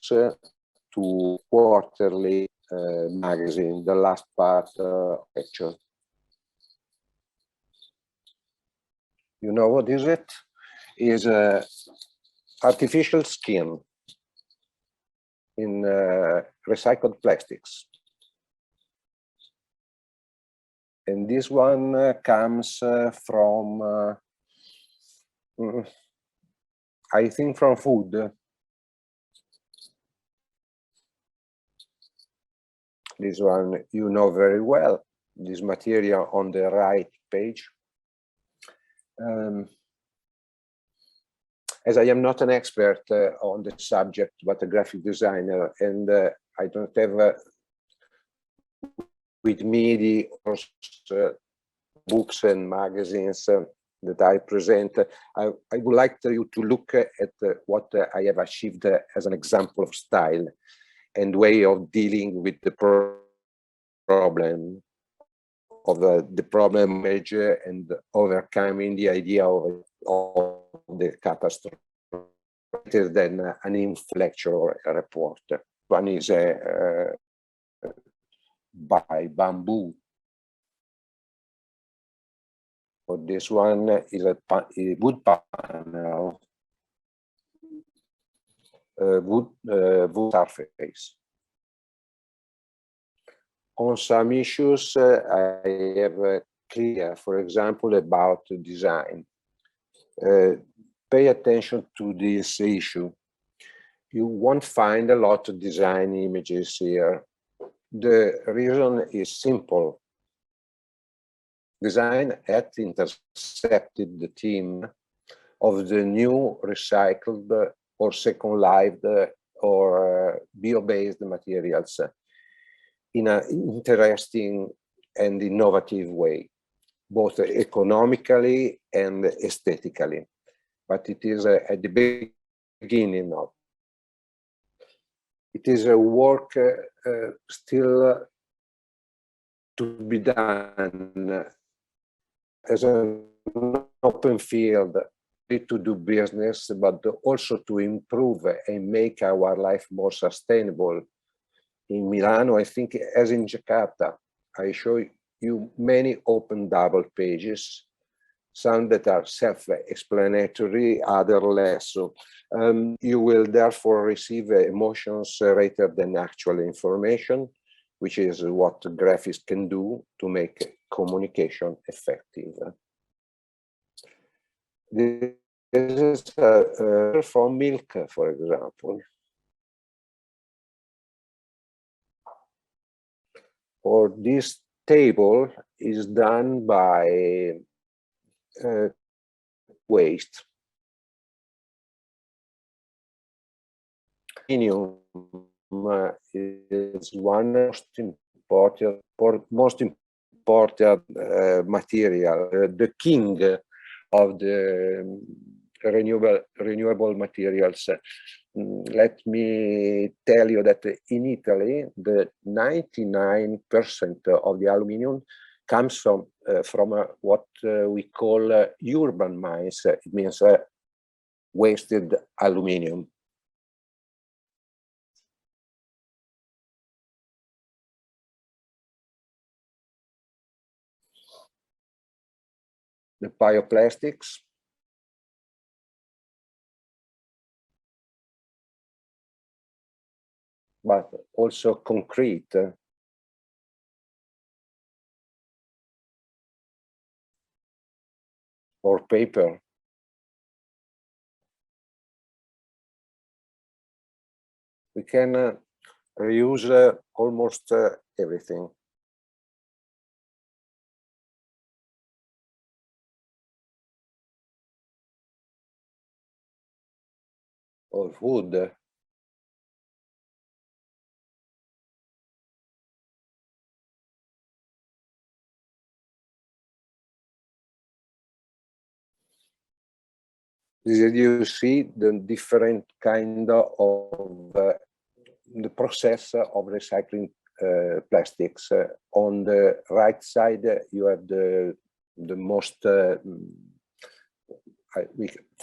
S8: to quarterly magazine, the last part lecture. You know what is it? Is artificial skin in recycled plastics. And this one comes from, I think, from food. This one you know very well, this material on the right page. As I am not an expert on the subject, but a graphic designer, and I don't have with me the books and magazines that I present, I would like you to look at what I have achieved as an example of style and way of dealing with the problem of the problem image and overcoming the idea of the catastrophe rather than an intellectual or a report. One is by bamboo. For this one is a wood panel, wood surface. On some issues, I have clear, for example, about design. Pay attention to this issue. You won't find a lot of design images here. The reason is simple. Design had intercepted the theme of the new recycled or second-lived or bio-based materials in an interesting and innovative way, both economically and aesthetically. But it is at the beginning of. It is a work still to be done as an open field to do business, but also to improve and make our life more sustainable. In Milano, I think, as in Jakarta, I show you many open double pages, some that are self-explanatory, other less. So you will therefore receive emotions rather than actual information, which is what graphics can do to make communication effective. This is from milk, for example. Or this table is done by waste. Aluminium is one most important material, the king of the renewable materials. Let me tell you that in Italy, the 99% of the aluminium comes from what we call urban mines. It means wasted aluminium. The bioplastics. But also concrete. Or paper. We can reuse almost everything. Or wood. You see the different kind of the process of recycling plastics. On the right side, you have the most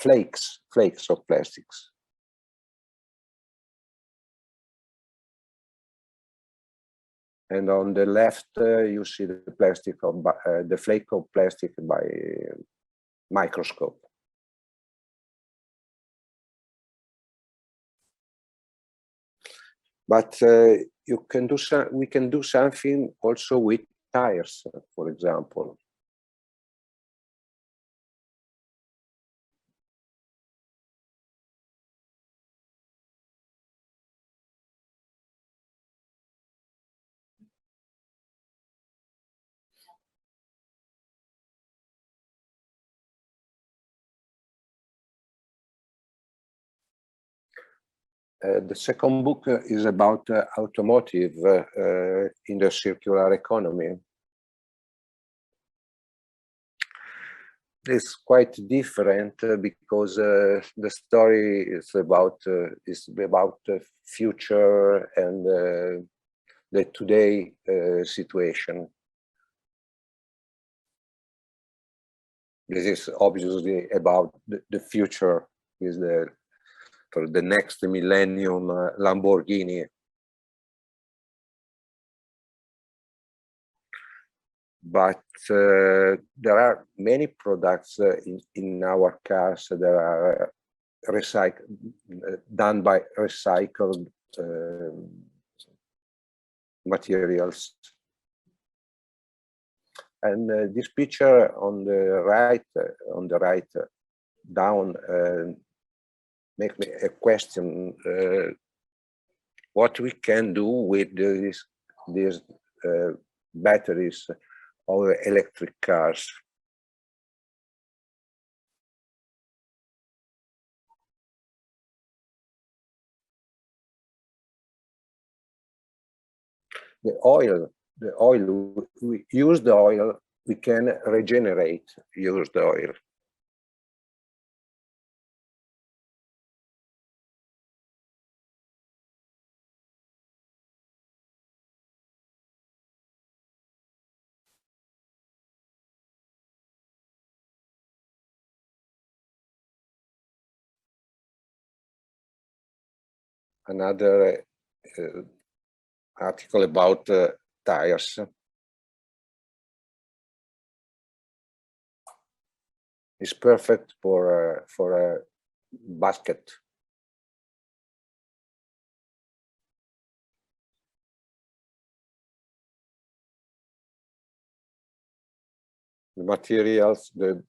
S8: flakes of plastics. And on the left, you see the plastic of the flake of plastic by microscope. But you can do we can do something also with tires, for example. The second book is about automotive in the circular economy. It's quite different because the story is about the future and the today situation. This is obviously about the future, is for the next millennium Lamborghini. But there are many products in our cars that are done by recycled materials. And this picture on the right down make me a question: what we can do with these batteries of electric cars? The oil, we use the oil, we can regenerate used oil. another article about tires. It's perfect for a basket. The materials, the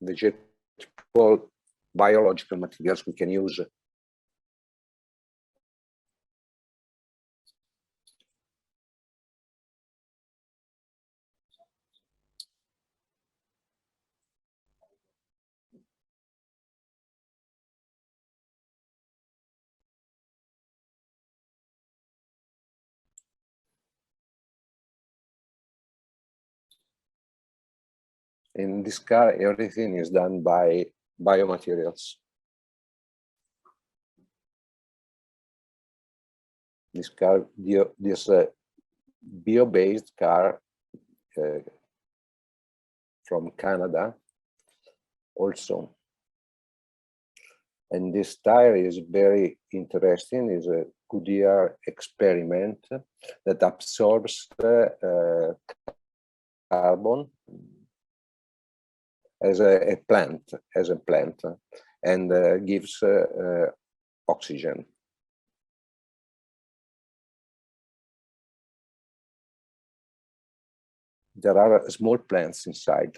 S8: vegetable, biological materials we can use. In this car, everything is done by biomaterials. This car, this bio-based car from Canada also. And this tire is very interesting. It's a Goodyear experiment that absorbs carbon as a plant, and gives oxygen. There are small plants inside.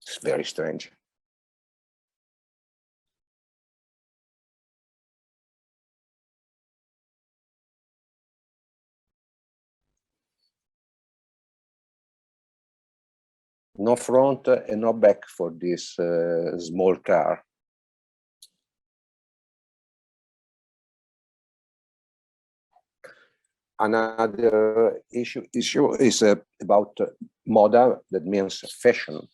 S8: It's very strange. No front and no back for this small car. Another issue is about moda, that means fashion.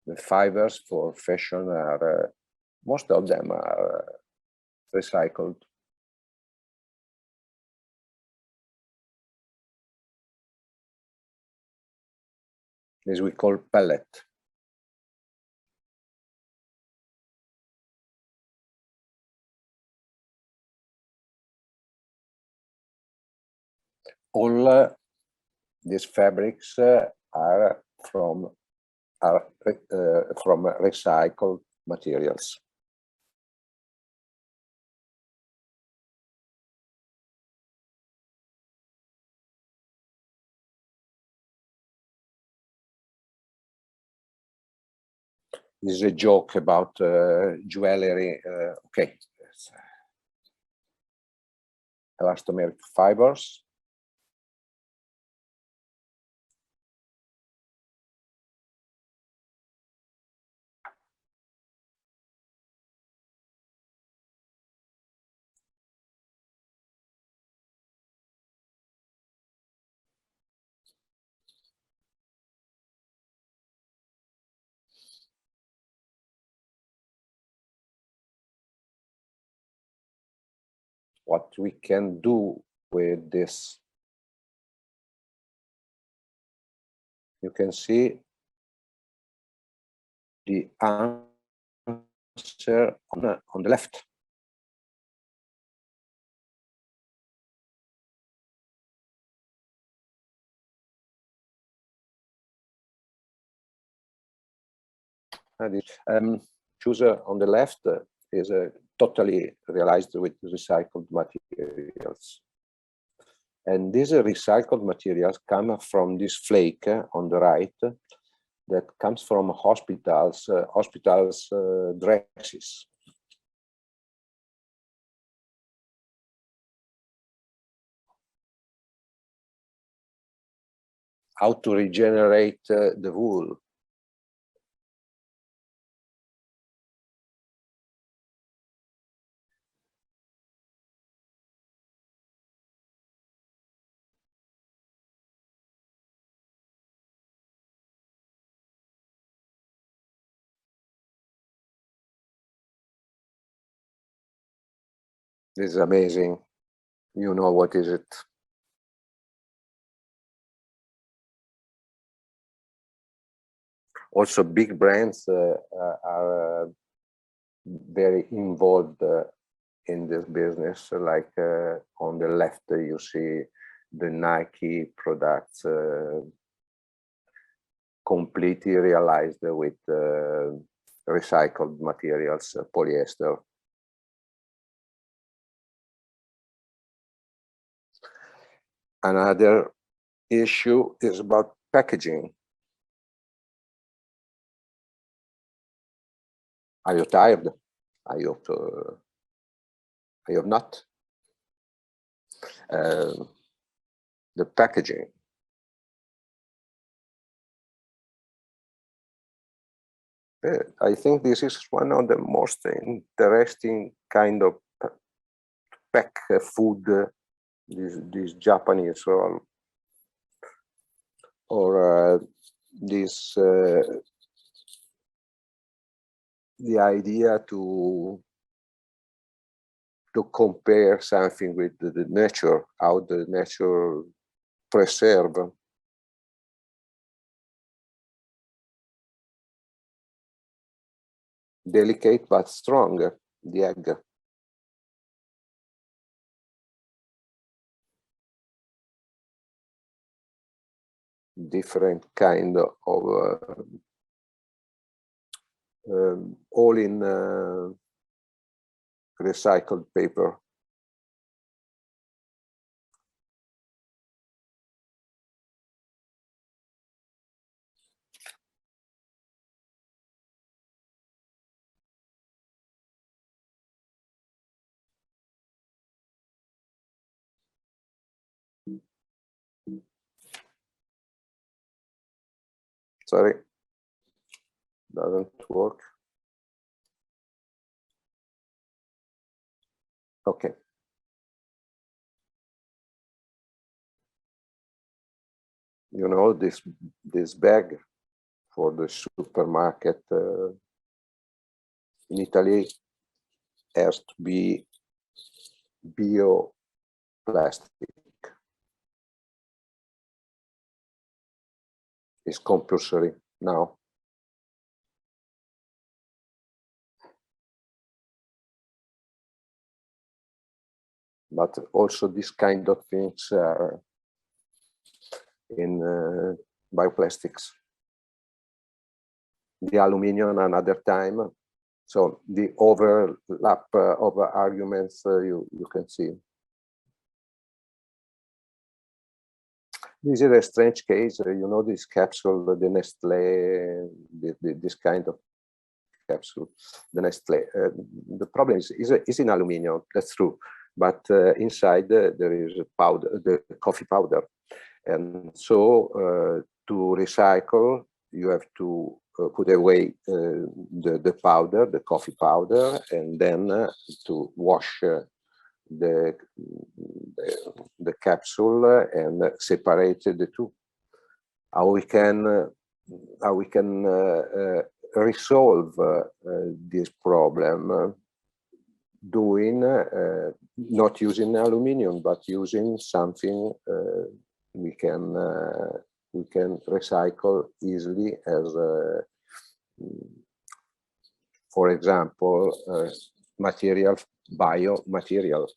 S8: The fibers for fashion are, most of them are recycled. This we call pellet. All these fabrics are from recycled materials. This is a joke about jewelry. Okay, elastomeric fibers. What we can do with this. You can see the answer on the left. Chooser on the left is totally realized with recycled materials. And these recycled materials come from this flake on the right that comes from hospitals dresses. How to regenerate the wool. This is amazing. You know what is it? Also, big brands are very involved in this business. Like on the left, you see the Nike products completely realized with recycled materials, polyester. Another issue is about packaging. Are you tired? I hope not. The packaging. I think this is one of the most interesting kind of pack food, this Japanese or this the idea to compare something with the nature, how the nature preserve. Delicate but strong, the egg. Different kind of all in recycled paper. Sorry, doesn't work. Okay. You know, this bag for the supermarket in Italy has to be bioplastic. It's compulsory now. But also this kind of things are in bioplastics. The aluminium another time. So the overlap of arguments you can see. This is a strange case, you know, this capsule, the Nestlé, this kind of capsule, the Nestlé. The problem is in aluminium, that's true. But inside there is powder, the coffee powder. And so to recycle, you have to put away the powder, the coffee powder, and then to wash the capsule and separate the two. How we can resolve this problem doing not using aluminium, but using something we can recycle easily, as for example biomaterial.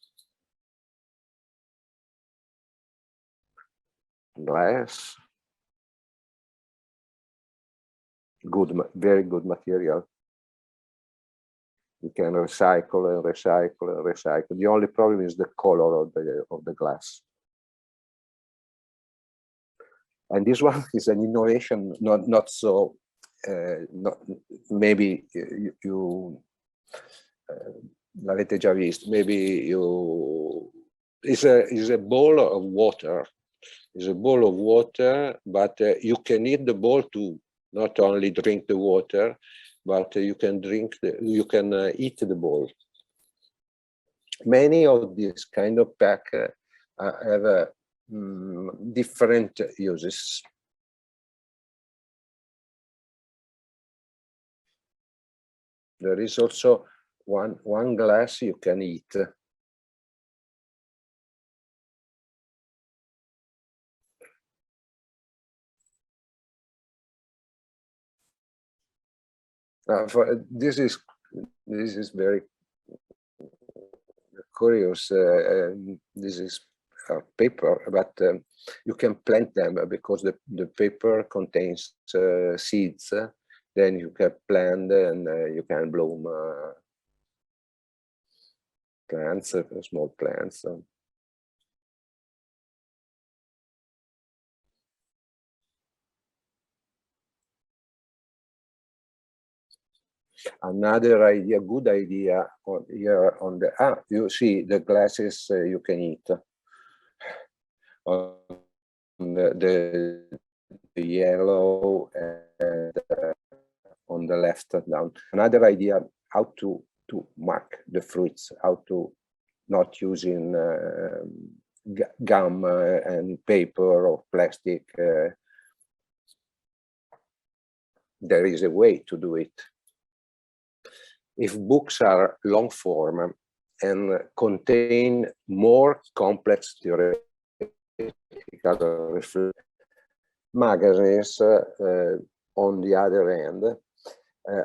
S8: Glass, very good material. You can recycle and recycle and recycle. The only problem is the color of the glass. And this one is an innovation, not so. Maybe you l'avete già visto. Maybe you is a bowl of water. It's a bowl of water, but you can eat the bowl to not only drink the water, but you can eat the bowl. Many of these kind of pack have different uses. There is also one glass you can eat. This is very curious. This is a paper, but you can plant them because the paper contains seeds. Then you can plant and you can bloom plants, small plants. Another idea, good idea here on the, you see the glasses you can eat. On the yellow and on the left down. Another idea, how to mark the fruits, how to not using gum and paper or plastic. There is a way to do it. If books are long form and contain more complex theoretical magazines, on the other hand,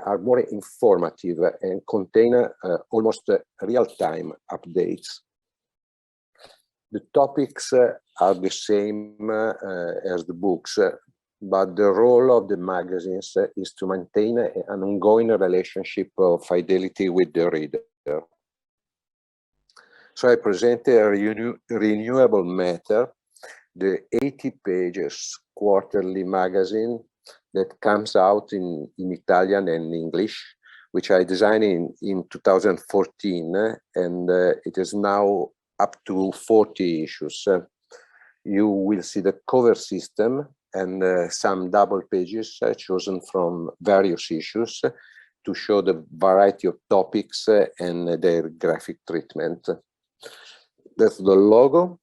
S8: are more informative and contain almost real-time updates. The topics are the same as the books, but the role of the magazines is to maintain an ongoing relationship of fidelity with the reader. So I present a renewable matter, the 80 pages quarterly magazine that comes out in Italian and English, which I designed in 2014, and it is now up to 40 issues. You will see the cover system and some double pages chosen from various issues to show the variety of topics and their graphic treatment. That's the logo.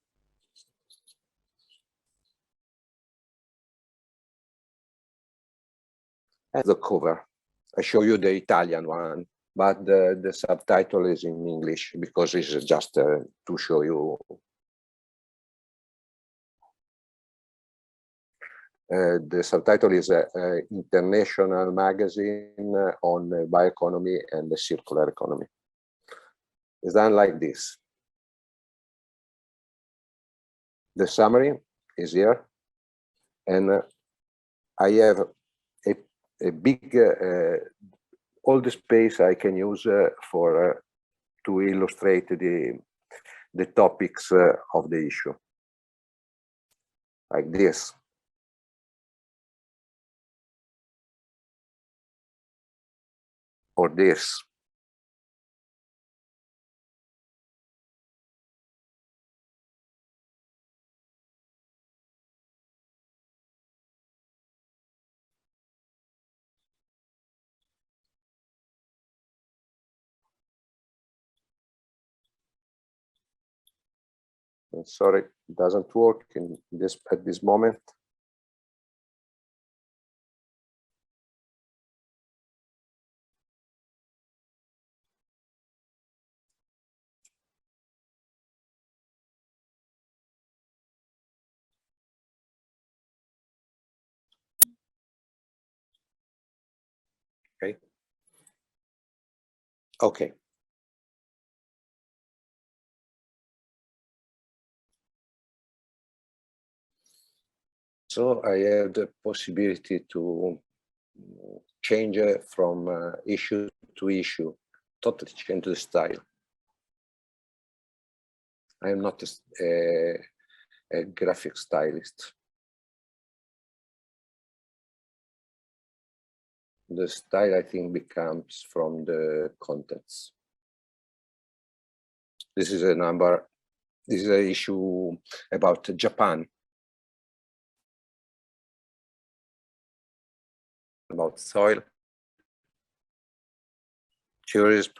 S8: And the cover. I show you the Italian one, but the subtitle is in English because it's just to show you. The subtitle is International Magazine on Bioeconomy and the Circular Economy. It's done like this. The summary is here, and I have a big, all the space I can use for to illustrate the topics of the issue, like this. Or this. Sorry, it doesn't work at this moment. Okay. Okay. So I have the possibility to change from issue to issue, totally change the style. I am not a graphic stylist. The style, I think, becomes from the contents. This is a number, this is an issue about Japan. About soil, tourism,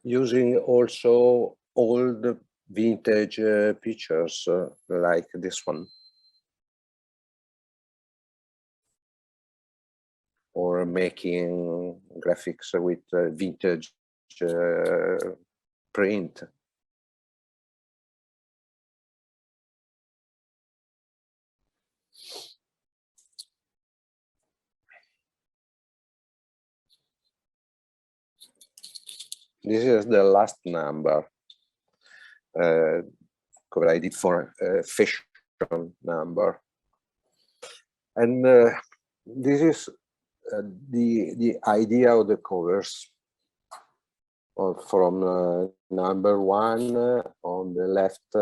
S8: using also old vintage pictures like this one, or making graphics with vintage print. This is the last number provided for fashion number, and this is the idea of the covers. From number 1 on the left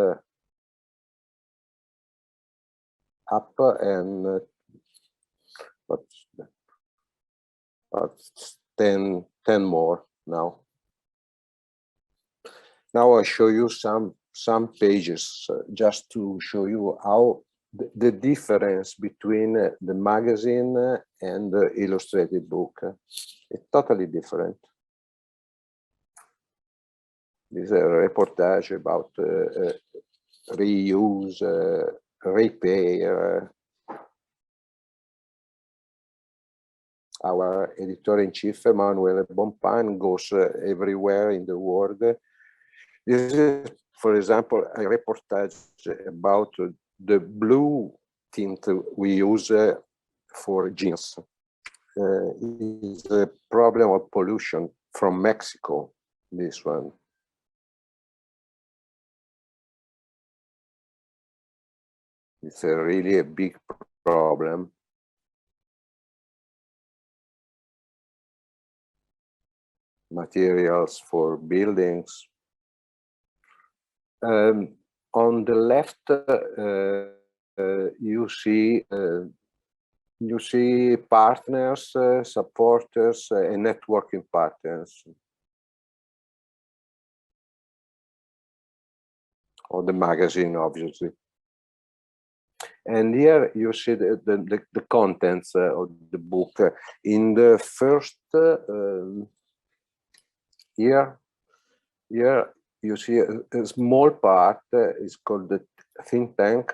S8: up, and what's 10 more now. Now I show you some pages just to show you how the difference between the magazine and the illustrated book is totally different. This is a reportage about reuse, repair. Our editor-in-chief, Emanuele Bonpan, goes everywhere in the world. This is, for example, a reportage about the blue tint we use for jeans. It's a problem of pollution from Mexico, this one. It's really a big problem. Materials for buildings. On the left, you see partners, supporters, and networking partners of the magazine, obviously. And here you see the contents of the book. In the first here you see a small part is called the think tank,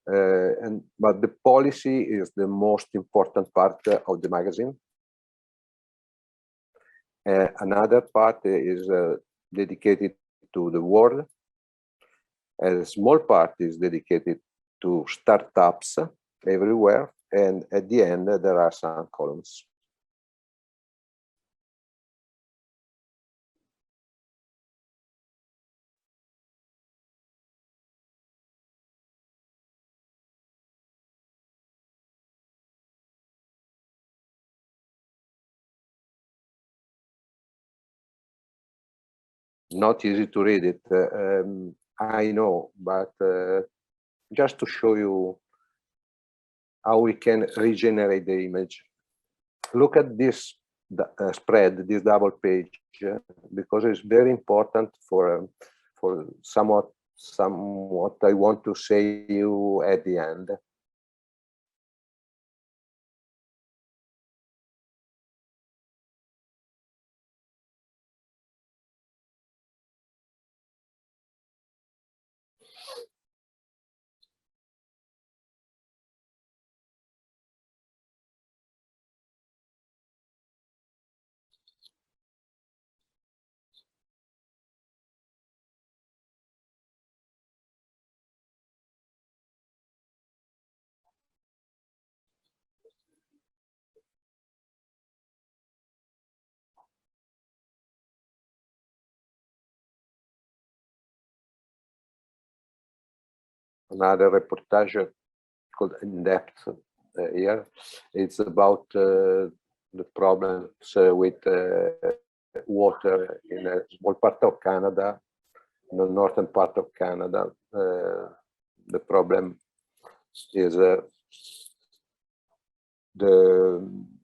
S8: but the policy is the most important part of the magazine. Another part is dedicated to the world. A small part is dedicated to startups everywhere, and at the end there are some columns. Not easy to read it, I know, but just to show you how we can regenerate the image. Look at this spread, this double page, because it's very important for somewhat I want to say you at the end. Another reportage called In Depth here. It's about the problems with water in a small part of Canada, in the northern part of Canada. The problem is the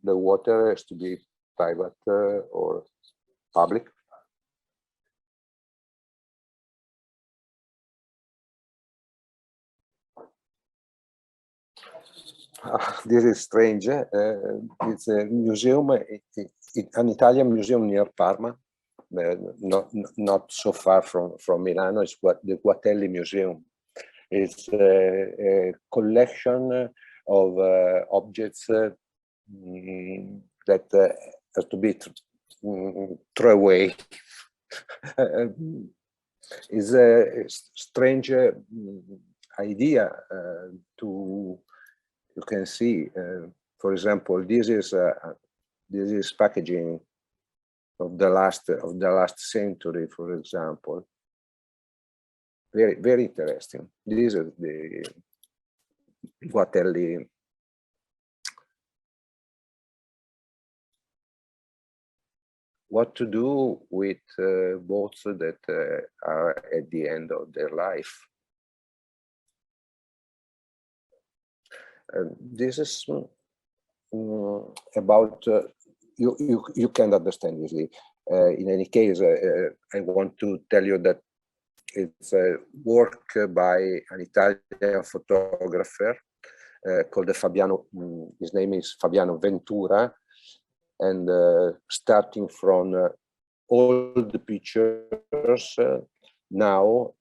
S8: water has to be private or public. This is strange. It's a museum, an Italian museum near Parma, not so far from Milano. It's the Guatelli Museum. It's a collection of objects that have to be thrown away. It's a strange idea to. You can see, for example, this is packaging of the last century, for example. Very, very interesting. This is the Guatelli. What to do with boats that are at the end of their life. This is about, you can understand easily. In any case, I want to tell you that it's a work by an Italian photographer called Fabiano, his name is Fabiano Ventura, and starting from all the pictures now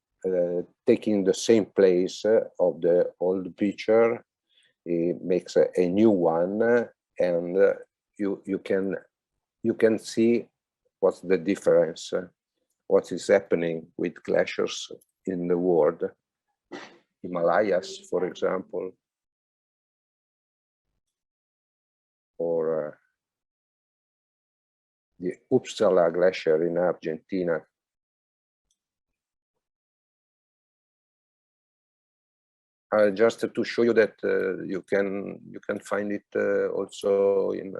S8: taking the same place of the old picture, he makes a new one, and you can see what's the difference, what is happening with glaciers in the world. Himalayas, for example, or the Uppsala Glacier in Argentina. Just to show you that you can find it also in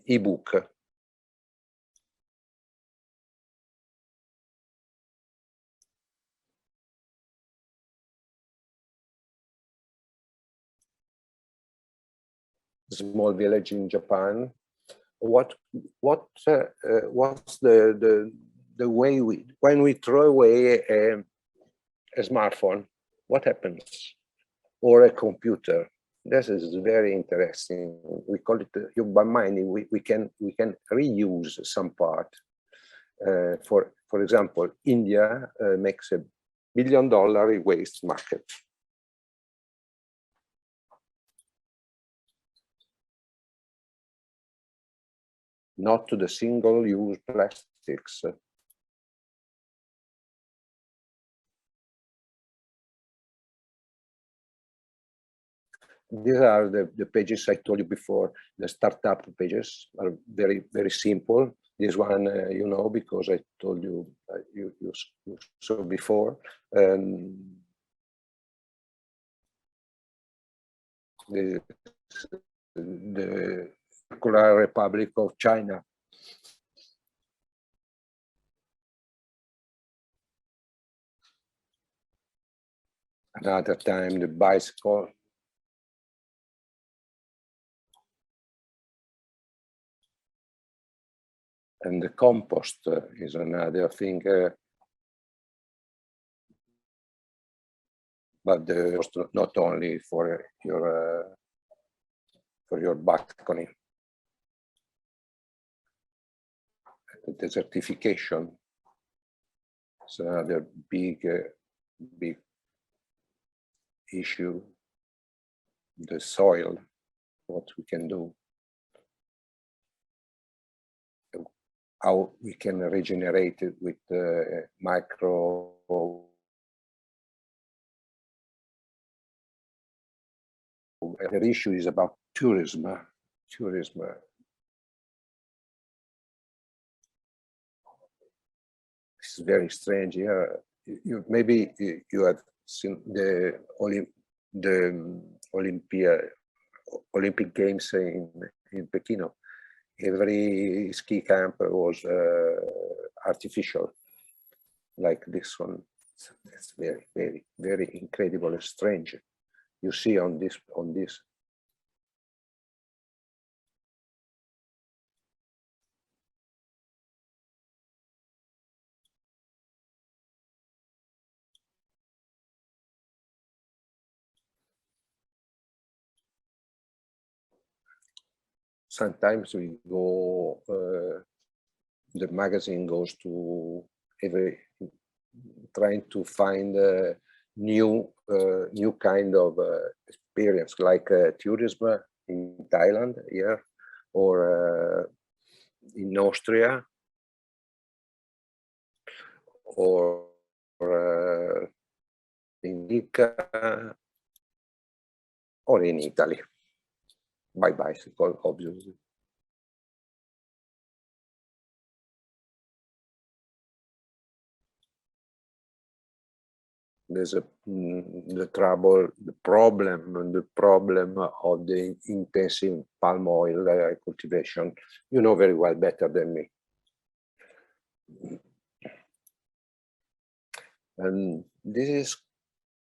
S8: ebook. Small village in Japan. What's the way when we throw away a smartphone, what happens? Or a computer? This is very interesting. We call it urban mining. We can reuse some part. For example, India makes $1 billion waste market. Not to the single-use plastics. These are the pages I told you before. The startup pages are very, very simple. This one, you know, because I told you, you saw before. The Popular Republic of China. Another time, the bicycle. And the compost is another thing, but not only for your balcony. The desertification is another big issue. The soil, what we can do. How we can regenerate it with micro. The issue is about tourism. It's very strange. Yeah, maybe you have seen the Olympic Games in Peking. Every ski camp was artificial, like this one. It's very, very, very incredible and strange. You see on this. Sometimes we go, the magazine goes to trying to find a new kind of experience, like tourism in Thailand here, or in Austria, or in Ica, or in Italy. By bicycle, obviously. there's the problem of the intensive palm oil cultivation. You know very well, better than me. And this is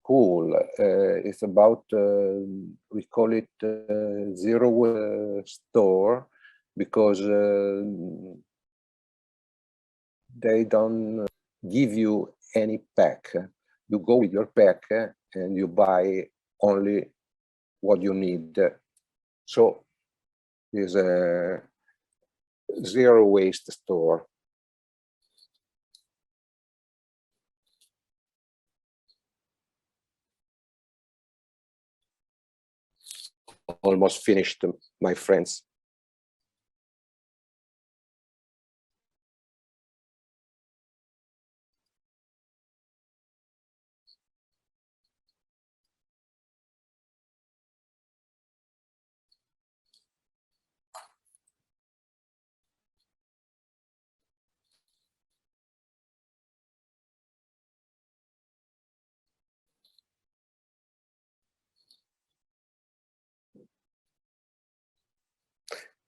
S8: cool. It's about, we call it zero store, because they don't give you any pack. You go with your pack and you buy only what you need. So it's a zero waste store. Almost finished, my friends.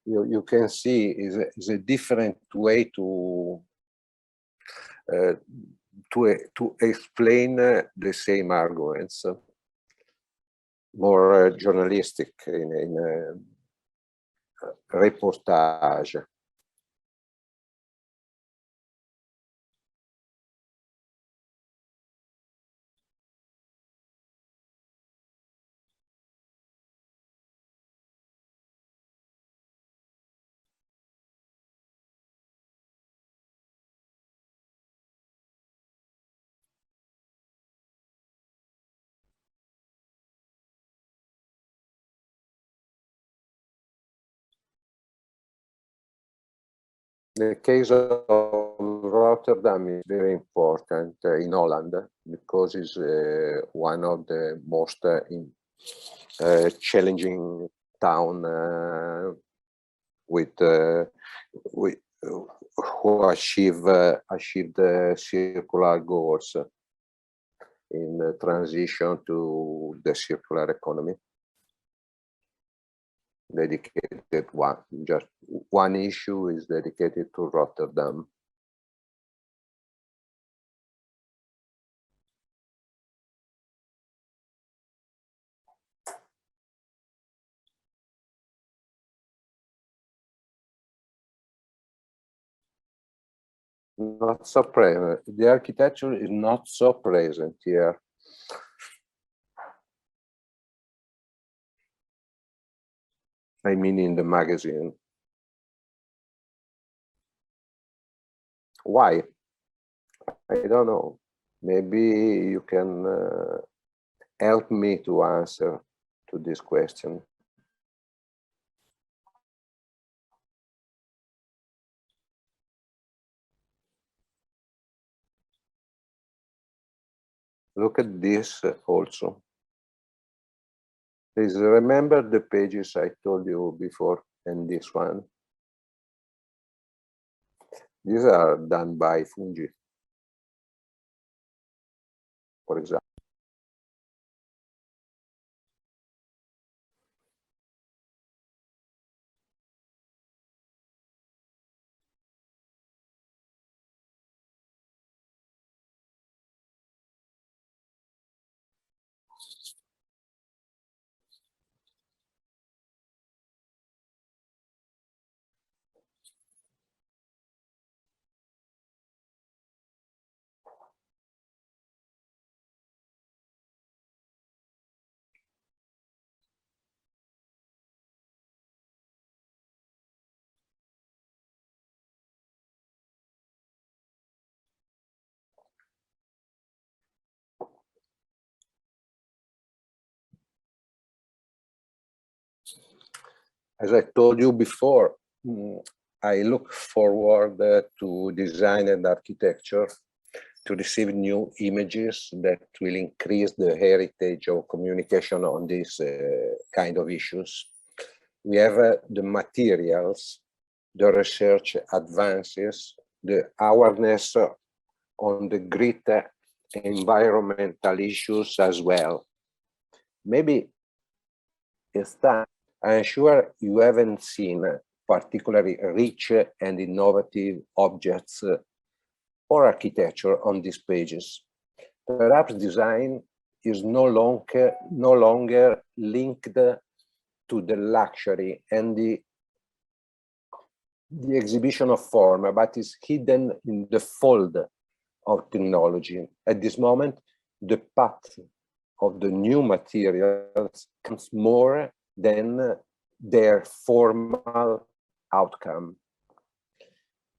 S8: You can see is a different way to explain the same arguments, more journalistic in a reportage. The case of Rotterdam is very important in Holland, because it's one of the most challenging town who achieved circular goals in the transition to the circular economy. Dedicated just one issue is dedicated to Rotterdam. Not so present. The architecture is not so present here. I mean, in the magazine. Why? I don't know. Maybe you can help me to answer to this question. Look at this also. Please remember the pages I told you before and this one. These are done by fungi, for example. As I told you before, I look forward to design and architecture to receive new images that will increase the heritage of communication on these kind of issues. We have the materials, the research advances, the awareness on the great environmental issues as well. Maybe it's time. I'm sure you haven't seen particularly rich and innovative objects or architecture on these pages. Perhaps design is no longer linked to the luxury and the exhibition of form, but is hidden in the fold of technology. At this moment, the path of the new materials comes more than their formal outcome.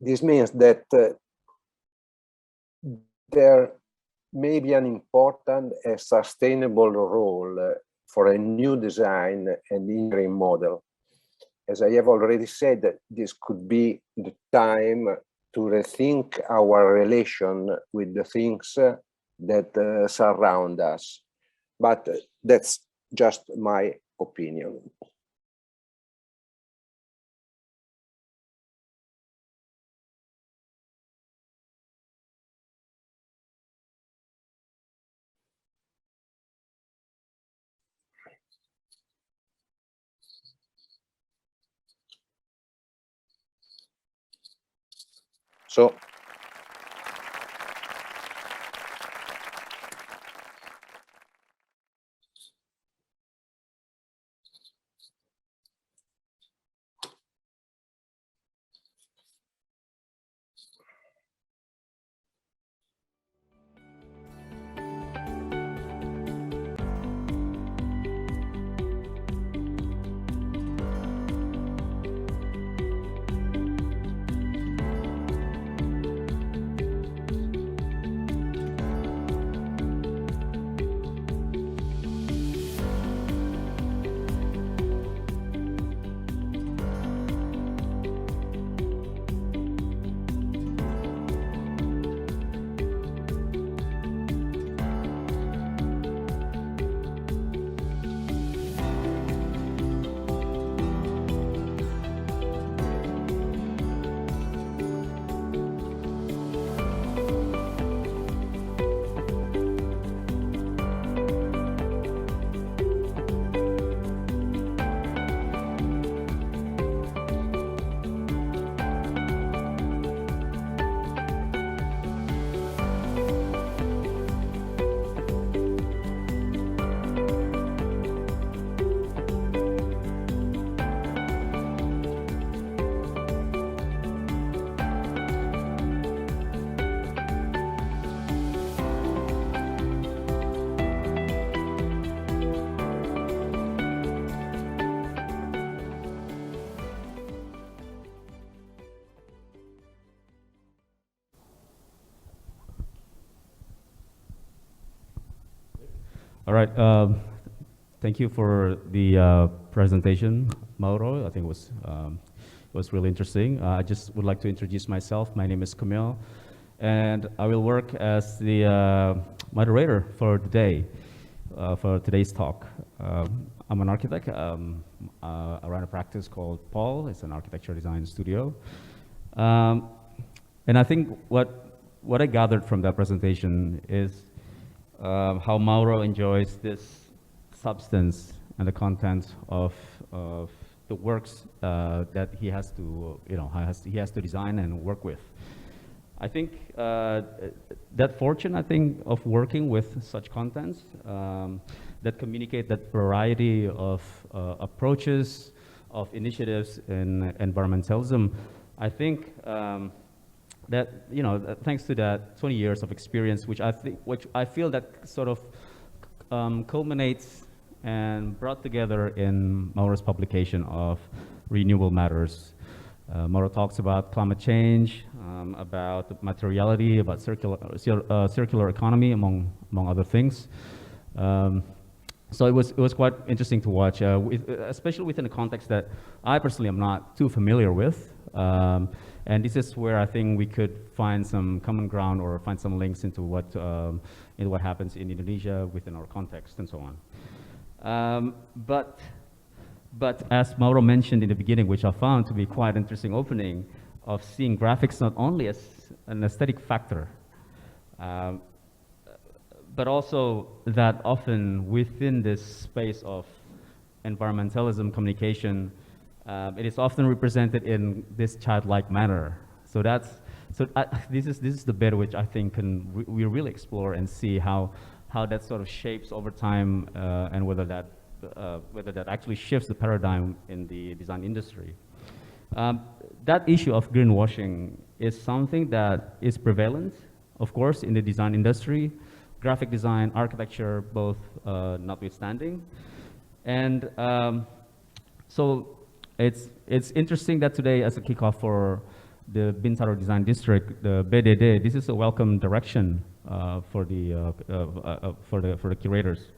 S8: This means that there may be an important and sustainable role for a new design and engineering model. As I have already said, this could be the time to rethink our relation with the things that surround us. But that's just my opinion. So,
S9: all right. Thank you for the presentation, Mauro. I think it was really interesting. I just would like to introduce myself. My name is Kamil, and I will work as the moderator for the day, for today's talk. I'm an architect. I run a practice called Paul. It's an architecture design studio. And I think what I gathered from that presentation is how Mauro enjoys this substance and the content of the works that he has to, he has to design and work with. I think that fortune, of working with such contents that communicate that variety of approaches, of initiatives in environmentalism, I think that thanks to that 20 years of experience, which I feel that sort of culminates and brought together in Mauro's publication of Renewable Matters. Mauro talks about climate change, about materiality, about circular economy, among other things. So it was quite interesting to watch, especially within a context that I personally am not too familiar with. And this is where I think we could find some common ground or find some links into what happens in Indonesia within our context and so on. But as Mauro mentioned in the beginning, which I found to be quite interesting opening, of seeing graphics not only as an aesthetic factor, but also that often within this space of environmentalism communication, it is often represented in this childlike manner. So this is the bit which I think we really explore and see how that sort of shapes over time, and whether that actually shifts the paradigm in the design industry. That issue of greenwashing is something that is prevalent, of course, in the design industry, graphic design, architecture, both notwithstanding. And so it's interesting that today, as a kickoff for the Bintaro Design District, the BDD, this is a welcome direction for the curators,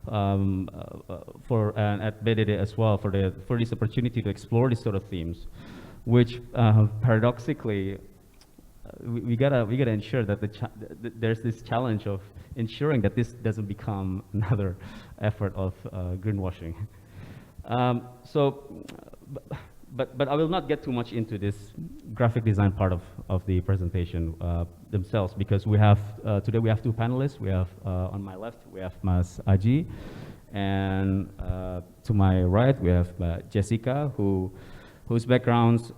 S9: and at BDD as well, for this opportunity to explore these sort of themes, which paradoxically we gotta ensure that there's this challenge of ensuring that this doesn't become another effort of greenwashing. But I will not get too much into this graphic design part of the presentation themselves, because we have today we have two panelists. We have on my left we have Mas Aji, and to my right we have Jessica, whose backgrounds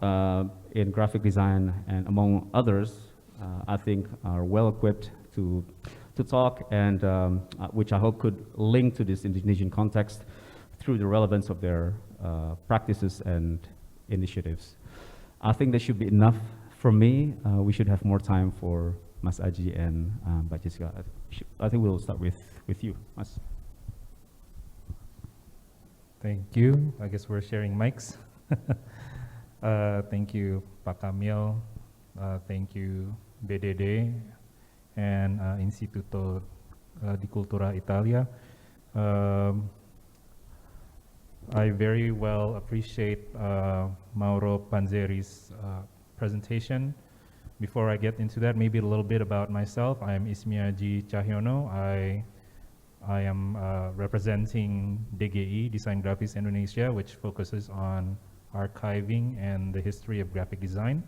S9: in graphic design and among others, I think are well equipped to talk, and which I hope could link to this Indonesian context through the relevance of their practices and initiatives. I think that should be enough from me. We should have more time for Mas Aji and Mbak Jessica. I think we'll start with you, Mas.
S10: Thank you. I guess we're sharing mics. Thank you, Pak Kamil. Thank you, BDD and Instituto di Cultura Italia. I very well appreciate Mauro Panzeri's presentation. Before I get into that, maybe a little bit about myself. I am Ismiaji Cahyono. I am representing DGI, Design Graphics Indonesia, which focuses on archiving and the history of graphic design.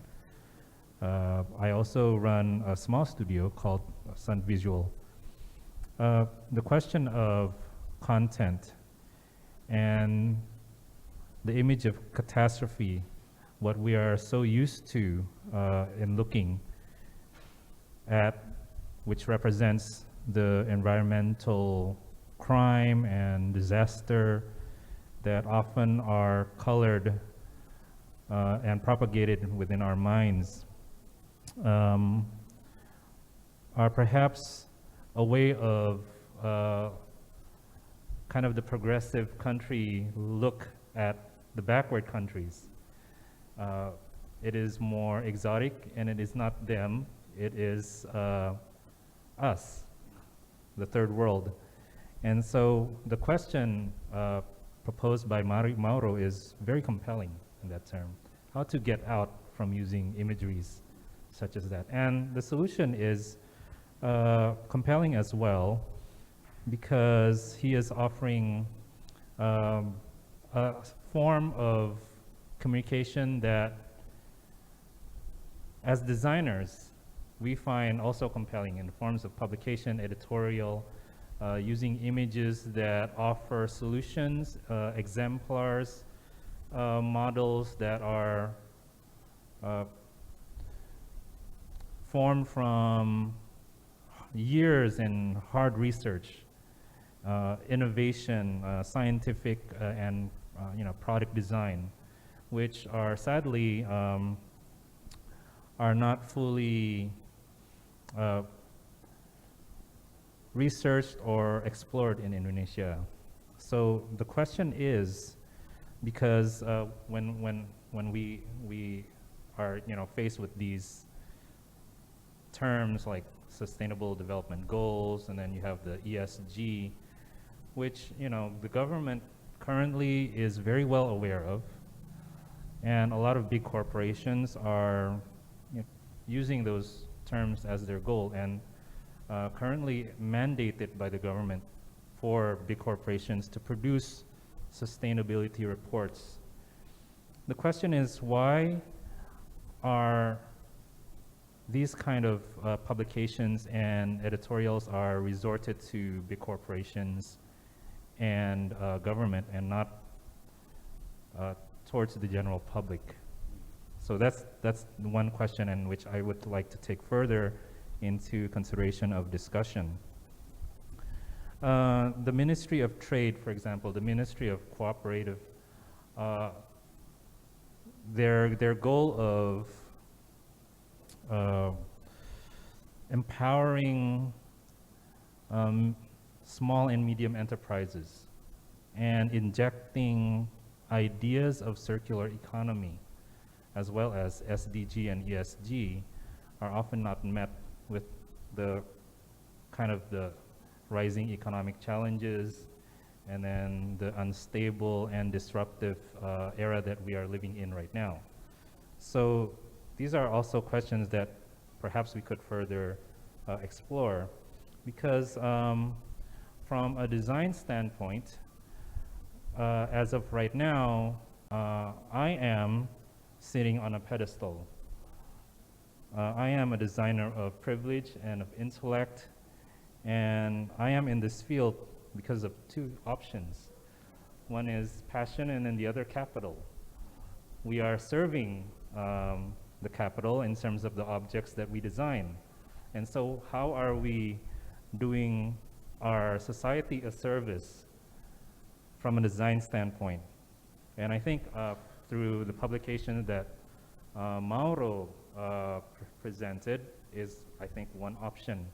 S10: I also run a small studio called Sun Visual. The question of content and the image of catastrophe, what we are so used to in looking at, which represents the environmental crime and disaster that often are colored and propagated within our minds, are perhaps a way of kind of the progressive country look at the backward countries. It is more exotic, and it is not them, it is us, the third world. And so the question proposed by Mauro is very compelling in that term, how to get out from using imageries such as that. And the solution is compelling as well, because he is offering a form of communication that, as designers, we find also compelling in forms of publication, editorial, using images that offer solutions, exemplars, models that are formed from years in hard research, innovation, scientific and product design, which are sadly are not fully researched or explored in Indonesia. So the question is, because when we are faced with these terms like Sustainable Development Goals, and then you have the ESG, which the government currently is very well aware of, and a lot of big corporations are using those terms as their goal, and currently mandated by the government for big corporations to produce sustainability reports. The question is, why are these kind of publications and editorials are resorted to big corporations and government, and not towards the general public. So that's one question in which I would like to take further into consideration of discussion. The Ministry of Trade, for example, the Ministry of Cooperative, their goal of empowering small and medium enterprises and injecting ideas of circular economy as well as SDG and ESG are often not met with the kind of the rising economic challenges and then the unstable and disruptive era that we are living in right now. So these are also questions that perhaps we could further explore, because from a design standpoint, as of right now, I am sitting on a pedestal. I am a designer of privilege and of intellect, and I am in this field because of two options. One is passion, and then the other capital. We are serving the capital in terms of the objects that we design. And so how are we doing our society a service from a design standpoint? And I think through the publication that Mauro presented is, I think, one option.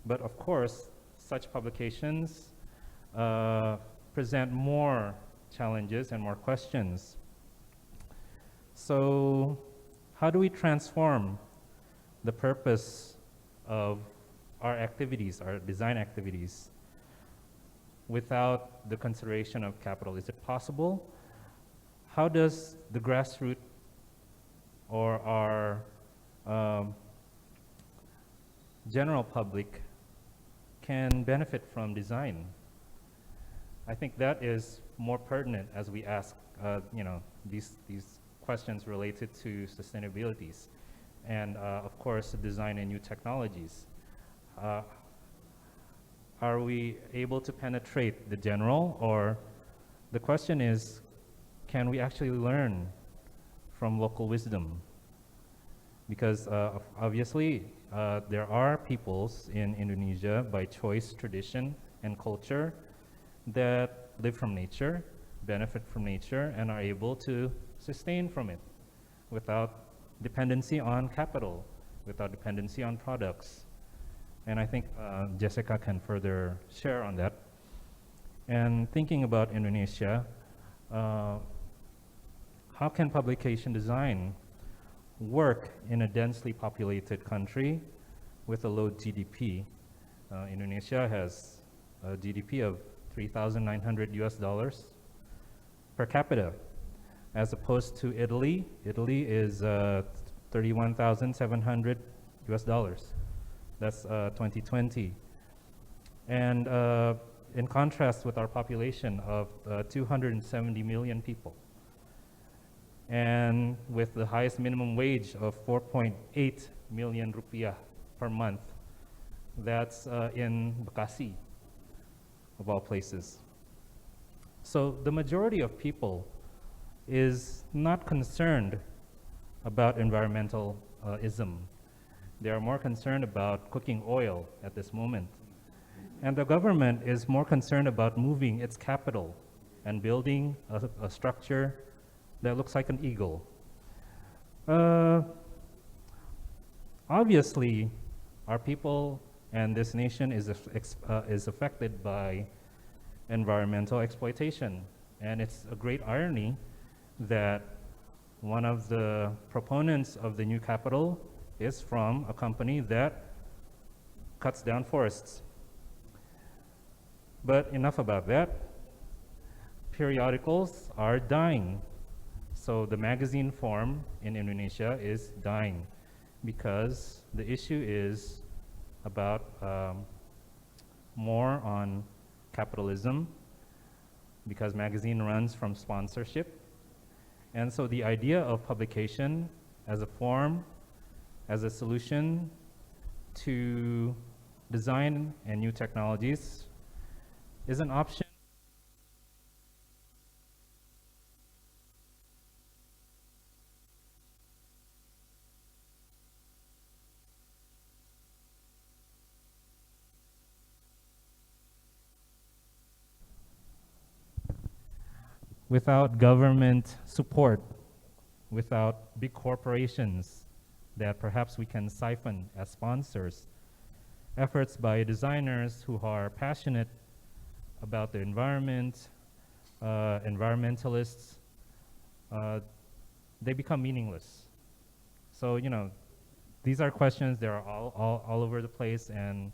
S10: But of course, such publications present more challenges and more questions. So how do we transform the purpose of our activities, our design activities, without the consideration of capital? Is it possible? How does the grassroots or our general public can benefit from design? I think that is more pertinent as we ask these questions related to sustainabilities and of course design and new technologies. Are we able to penetrate the general, or the question is, can we actually learn from local wisdom? Because obviously there are peoples in Indonesia by choice, tradition, and culture that live from nature, benefit from nature, and are able to sustain from it without dependency on capital, without dependency on products. And I think Jessica can further share on that. And thinking about Indonesia, how can publication design work in a densely populated country with a low GDP? Indonesia has a GDP of $3,900 per capita, as opposed to Italy. Italy is $31,700. That's 2020. And in contrast with our population of 270 million people, and with the highest minimum wage of 4.8 million rupiah per month, that's in Bekasi, of all places. So the majority of people is not concerned about environmentalism. They are more concerned about cooking oil at this moment. And the government is more concerned about moving its capital and building a structure that looks like an eagle. Obviously, our people and this nation is affected by environmental exploitation. And it's a great irony that one of the proponents of the new capital is from a company that cuts down forests. But enough about that. Periodicals are dying. So the magazine form in Indonesia is dying because the issue is about more on capitalism, because magazine runs from sponsorship. And so the idea of publication as a form as a solution to design and new technologies is an option without government support, without big corporations that perhaps we can siphon as sponsors, efforts by designers who are passionate about the environment, environmentalists, they become meaningless. So, you know, these are questions that are all over the place, and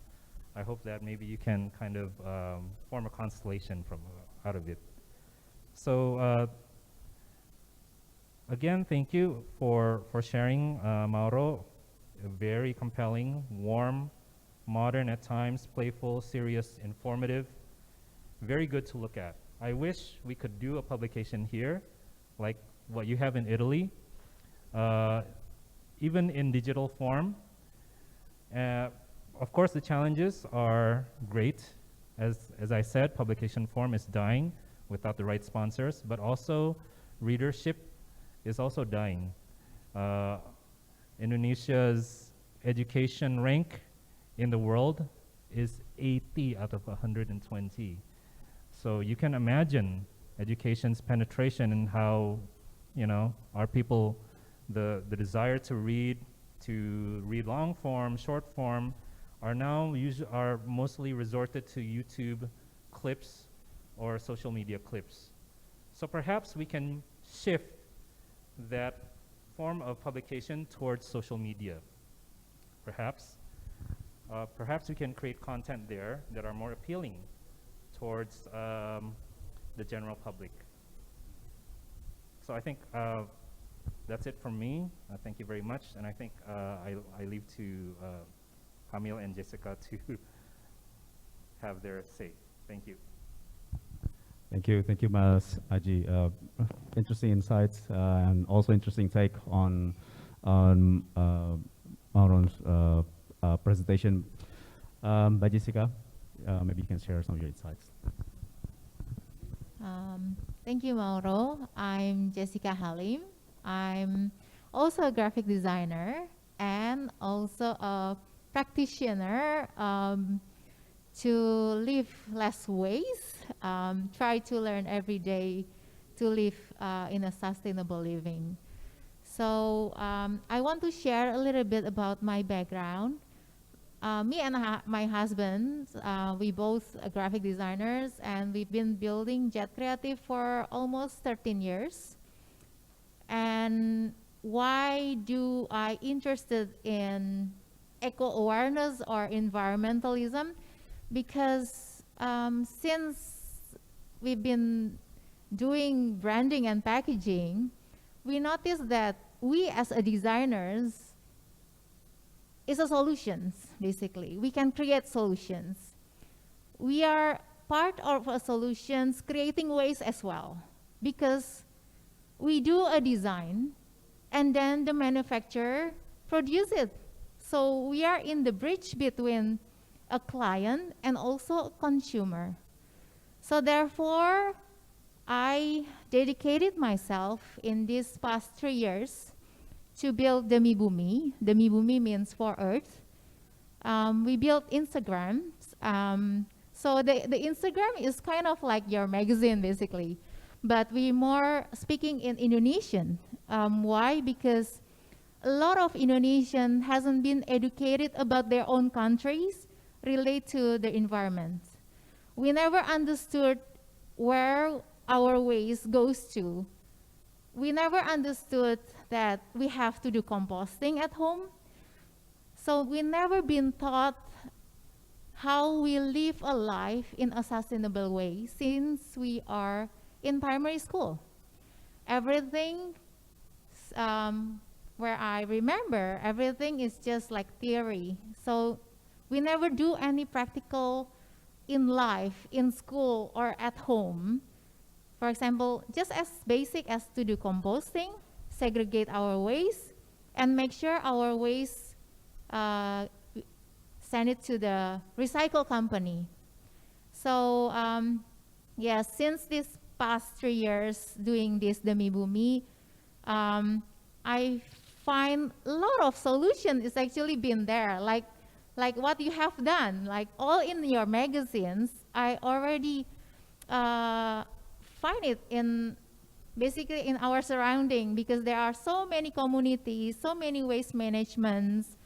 S10: I hope that maybe you can kind of form a constellation from out of it. So again, thank you for sharing, Mauro. A very compelling, warm, modern at times, playful, serious, informative, very good to look at. I wish we could do a publication here, like what you have in Italy, even in digital form. Of course, the challenges are great. As I said, publication form is dying without the right sponsors, but also readership is also dying. Indonesia's education rank in the world is 80 out of 120. So you can imagine education's penetration and how, you know, our people, the desire to read long form, short form, are now are mostly resorted to YouTube clips or social media clips. So perhaps we can shift that form of publication towards social media. Perhaps we can create content there that are more appealing towards the general public. So I think that's it from me. Thank you very much, and I think I leave to Kamil and Jessica to have their say. Thank you.
S9: Thank you, Mas Aji. Interesting insights and also interesting take on Mauro's presentation. By Jessica, maybe you can share some of your insights.
S11: Thank you, Mauro. I'm Jessica Halim. I'm also a graphic designer and also a practitioner to live less waste, try to learn every day to live in a sustainable living. So I want to share a little bit about my background. Me and my husband, we both are graphic designers, and we've been building Jet Creative for almost 13 years. And why do I interested in eco-awareness or environmentalism? Because since we've been doing branding and packaging, we noticed that we as a designers is a solutions, basically. We can create solutions. We are part of a solutions creating ways as well, because we do a design and then the manufacturer produce it. So we are in the bridge between a client and also a consumer. So therefore, I dedicated myself in these past 3 years to build the Mibumi. The Mibumi means for Earth. We built Instagrams. So the Instagram is kind of like your magazine, basically. But we more speaking in Indonesian. Why? Because a lot of Indonesian hasn't been educated about their own countries relate to the environment. We never understood where our waste goes to. We never understood that we have to do composting at home. So we never been taught how we live a life in a sustainable way since we are in primary school. Everything, where I remember, everything is just like theory. So we never do any practical in life, in school, or at home. For example, just as basic as to do composting, segregate our waste, and make sure our waste send it to the recycle company. So yeah, since these past 3 years doing this Demi Bumi, I find a lot of solutions is actually been there, like what you have done, like all in your magazines. I already find it in basically in our surrounding, because there are so many communities, so many waste managements,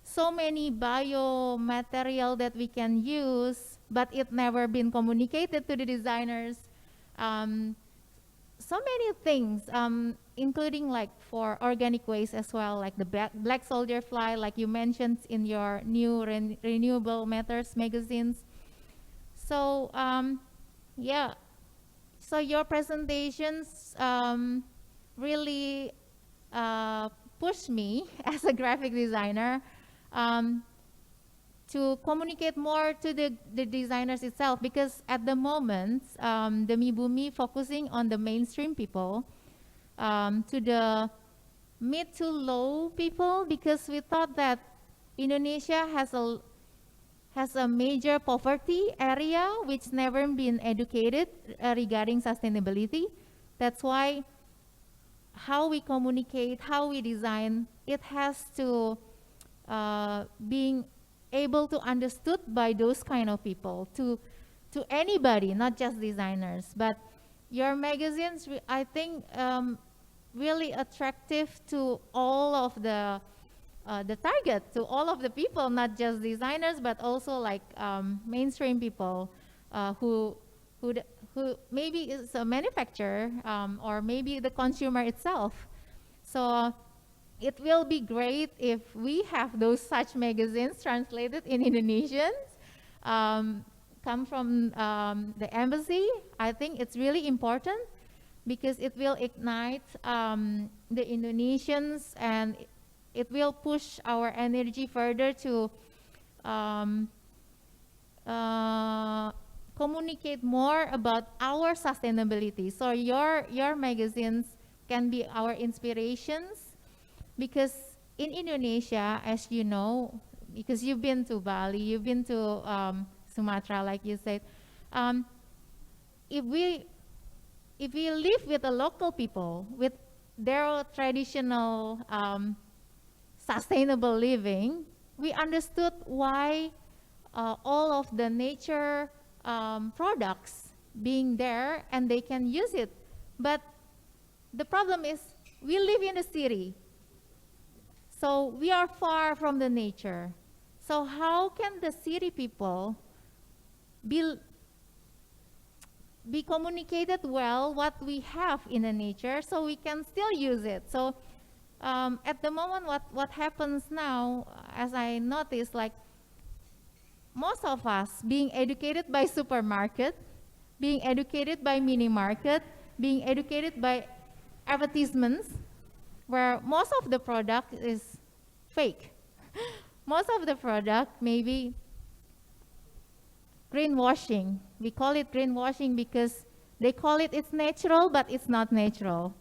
S11: so many biomaterial that we can use, but it never been communicated to the designers. So many things, including like for organic waste as well, like the black soldier fly, like you mentioned in your new Renewable Matters magazines. So yeah, so your presentations really pushed me as a graphic designer to communicate more to the designers itself, because at the moment, the Mibumi focusing on the mainstream people, to the mid to low people, because we thought that Indonesia has a major poverty area which never been educated regarding sustainability. That's why how we communicate, how we design, it has to being able to understood by those kind of people, to anybody, not just designers. But your magazines, I think, really attractive to all of the target, to all of the people, not just designers, but also like mainstream people who maybe is a manufacturer or maybe the consumer itself. So it will be great if we have those such magazines translated in Indonesian, come from the embassy. I think it's really important, because it will ignite the Indonesians, and it will push our energy further to communicate more about our sustainability. So your magazines can be our inspirations, because in Indonesia, as you know, because you've been to Bali, you've been to Sumatra, like you said, if we live with the local people, with their traditional sustainable living, we understood why all of the nature products being there, and they can use it. But the problem is we live in the city, so we are far from the nature. So how can the city people be communicated well what we have in the nature, so we can still use it? So at the moment, what happens now, as I noticed, like most of us being educated by supermarket, being educated by mini market, being educated by advertisements, where most of the product is fake. Most of the product maybe greenwashing. We call it greenwashing because they call it it's natural, but it's not natural.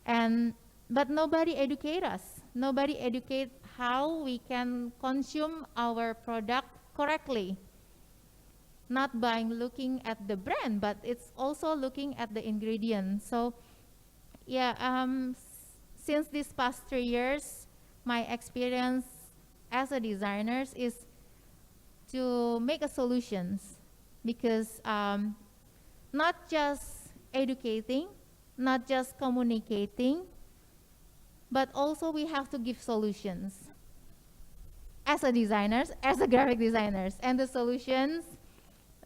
S11: But nobody educate us. Nobody educate how we can consume our product correctly. Not by looking at the brand, but it's also looking at the ingredients. So yeah, since these past 3 years, my experience as a designer is to make a solutions, because not just educating, not just communicating, but also we have to give solutions as a designers, as a graphic designers. And the solutions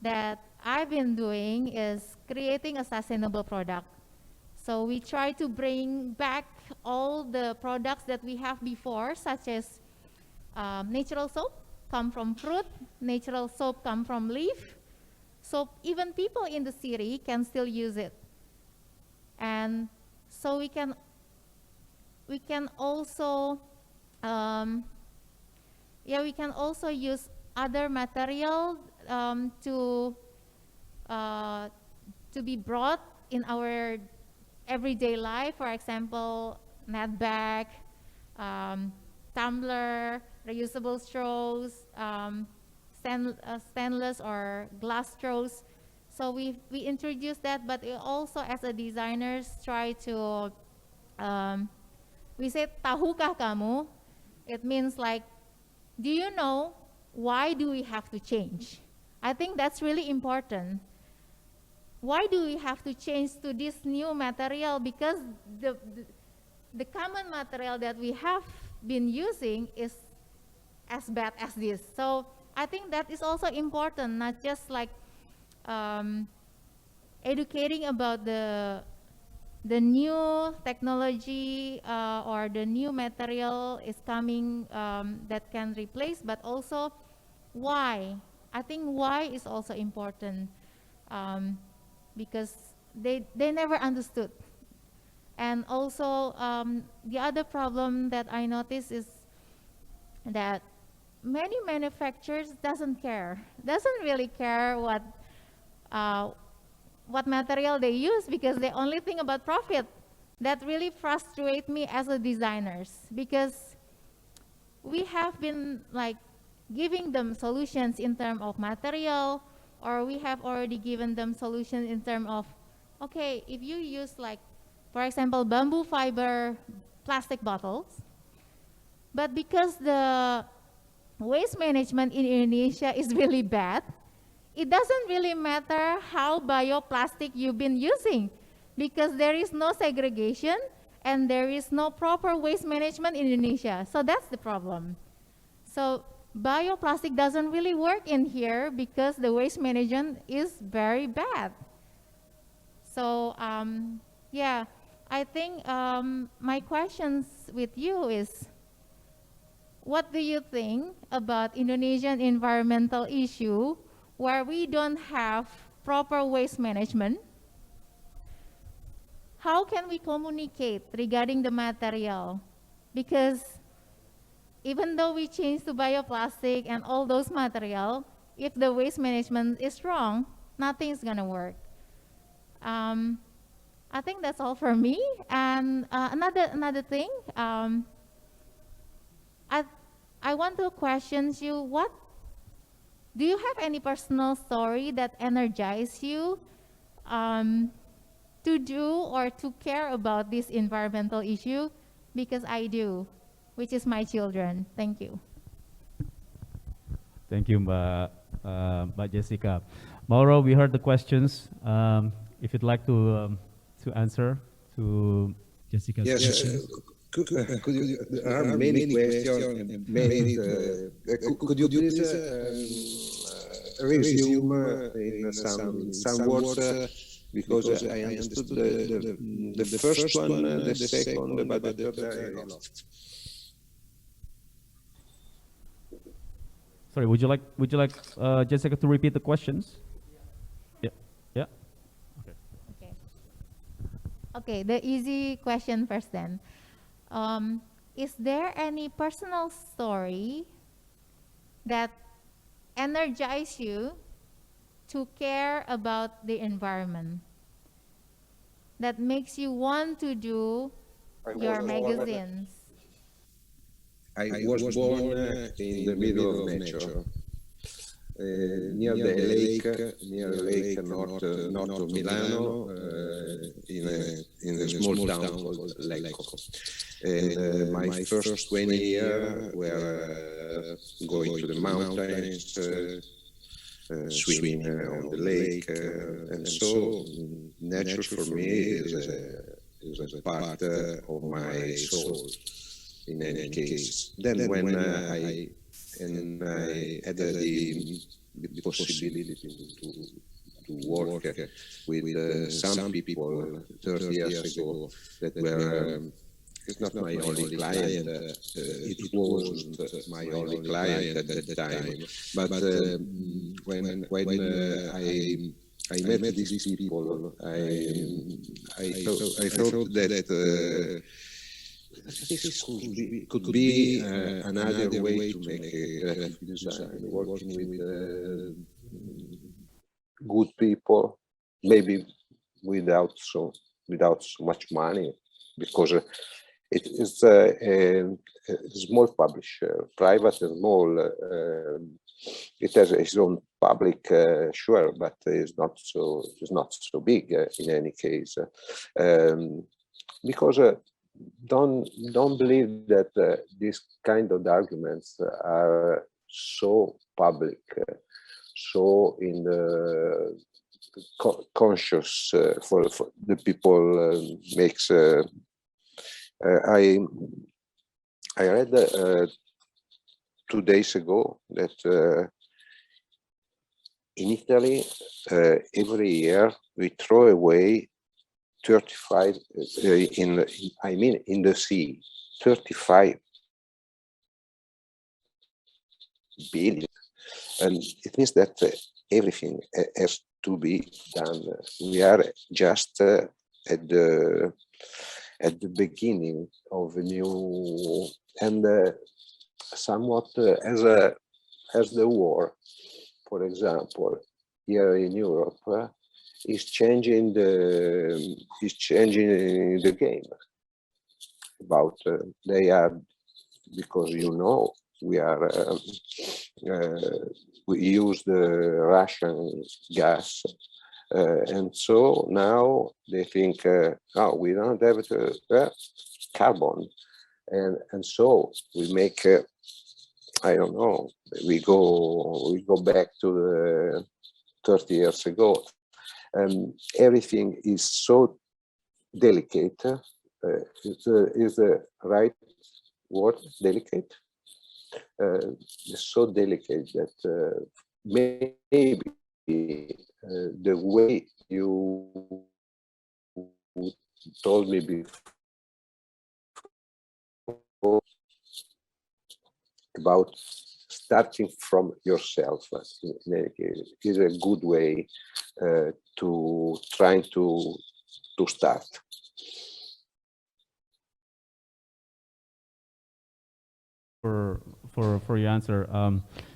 S11: that I've been doing is creating a sustainable product. So we try to bring back all the products that we have before, such as natural soap come from fruit, natural soap come from leaf. So even people in the city can still use it. And so we can also we can also use other material to be brought in our everyday life. For example, net bag, tumbler, reusable straws, stainless or glass straws. So we introduced that, but we also as a designers try to, we say, tahukah kamu? It means like, do you know why do we have to change? I think that's really important. Why do we have to change to this new material? Because the common material that we have been using is as bad as this. So I think that is also important, not just like educating about the new technology or the new material is coming that can replace, but also why. I think why is also important because they never understood. And also the other problem that I noticed is that many manufacturers doesn't really care what material they use, because they only think about profit. That really frustrates me as a designers, because we have been like giving them solutions in terms of material, or we have already given them solutions in terms of, okay, if you use like, for example, bamboo fiber plastic bottles, but because the waste management in Indonesia is really bad, it doesn't really matter how bioplastic you've been using, because there is no segregation and there is no proper waste management in Indonesia. So that's the problem. So bioplastic doesn't really work in here because the waste management is very bad. So yeah, I think my questions with you is, what do you think about Indonesian environmental issue where we don't have proper waste management? How can we communicate regarding the material? Because even though we change to bioplastic and all those material, if the waste management is wrong, nothing is gonna work. I think that's all for me. And another thing, I want to question you, what do you have any personal story that energizes you to do or to care about this environmental issue? Because I do, which is my children. Thank you.
S9: Thank you, Mbak Jessica. Mauro, we heard the questions. If you'd like to answer to Jessica's question.
S8: Could you, there are many questions. Could you please resume in some words, because I understood the first one, the second, but the third I lost.
S9: Sorry, would you like Jessica to repeat the questions? Yeah.
S11: Okay, the easy question first then. Is there any personal story that energizes you to care about the environment, that makes you want to do your magazines?
S8: I was born in the middle of nature, near the lake north of Milano, in a small town called Lecco. And my first 20 years were going to the mountains, swimming on the lake, and so nature for me is a part of my soul. In any case, then when I had the possibility to work with some people 30 years ago that were, it's not my only client, it wasn't my only client at that time, but when I met these people, I thought that this could be another way to make a graphic design, working with good people, maybe without so much money, because It is a small publisher, private and small. It has its own public, sure, but it's not so big in any case. Because don't believe that these kind of arguments are so public, so in the conscious for the people makes. I read 2 days ago that in Italy every year we throw away 35 in the sea 35 billion, and it means that everything has to be done. We are just at the beginning of a new and somewhat as the war, for example, here in Europe is changing the game. About they are, because we are we use the Russian gas. And so now they think, oh, we don't have carbon, and so we make, I don't know, we go back to the 30 years ago, and everything is so delicate. Is the right word, delicate? It's so delicate that maybe the way you told me before about starting from yourself in any case is a good way to trying to start.
S9: For your answer,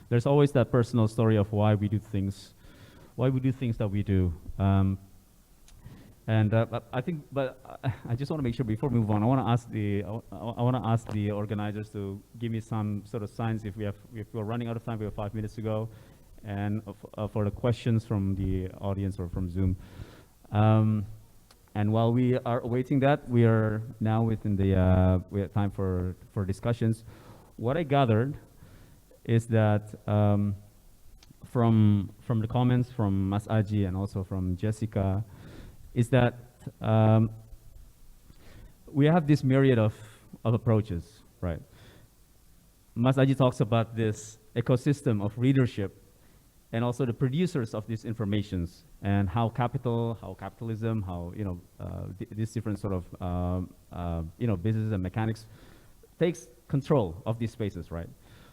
S9: there's always that personal story of why we do things that we do. I think, but I just want to make sure before we move on, I want to ask the organizers to give me some sort of signs if we're running out of time. We have 5 minutes to go, and for the questions from the audience or from Zoom. And while we are awaiting that, we are now within the we have time for discussions. What I gathered is that from the comments from Mas'aji and also from Jessica, is that we have this myriad of approaches, right? Mas'aji talks about this ecosystem of readership and also the producers of these informations, and how capitalism, how these different sort of business and mechanics takes control of these spaces, right?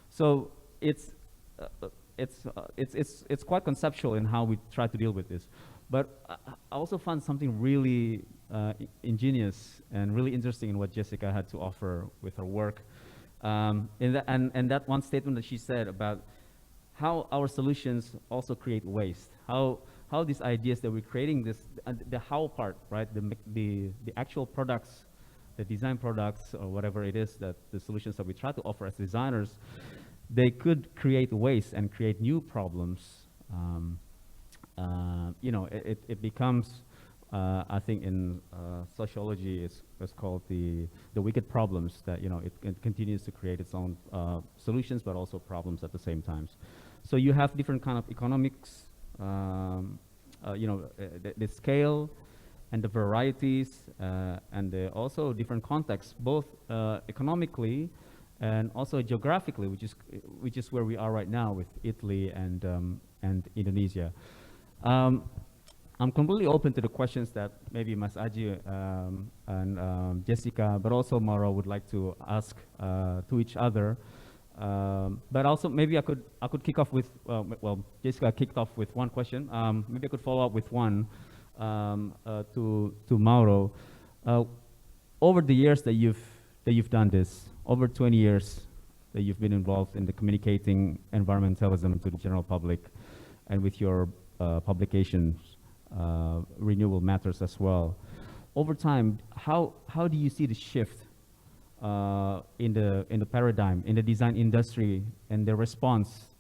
S9: So it's quite conceptual in how we try to deal with this. But I also found something really ingenious and really interesting in what Jessica had to offer with her work. And that one statement that she said about how our solutions also create waste, how these ideas that we're creating, the how part, right? The actual products, the design products or whatever it is, that the solutions that we try to offer as designers, they could create waste and create new problems. It becomes, I think in sociology, it's called the wicked problems, that it continues to create its own solutions, but also problems at the same time. So you have different kind of economics, the scale and the varieties, and also different contexts, both economically and also geographically, which is where we are right now with Italy and Indonesia. I'm completely open to the questions that maybe Mas'aji and Jessica, but also Mauro would like to ask to each other. But also maybe I could kick off with well, Jessica kicked off with one question. Maybe I could follow up with one to Mauro. Over the years that you've done this, over 20 years that you've been involved in the communicating environmentalism to the general public, and with your publications, Renewable Matters as well. Over time, how do you see the shift in the paradigm, in the design industry, and the response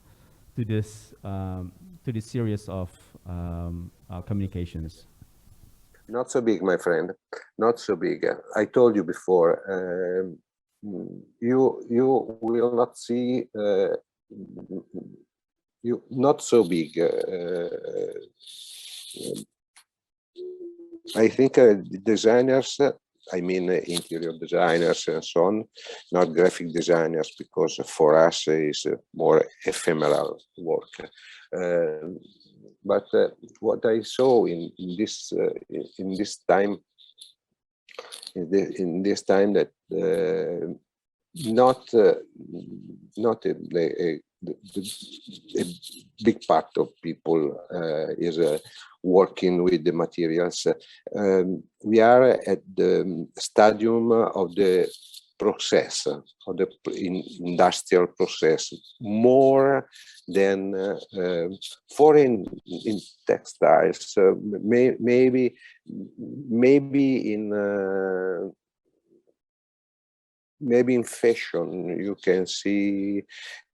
S9: to this series of communications?
S8: Not so big, my friend. Not so big. I told you before. You will not see. You not so big. I think designers. I mean, interior designers and so on, not graphic designers, because for us it's more ephemeral work. But what I saw in this time that not a big part of people is working with the materials. We are at the stadium of the process, of the industrial process, more than foreign in textiles, maybe in fashion. You can see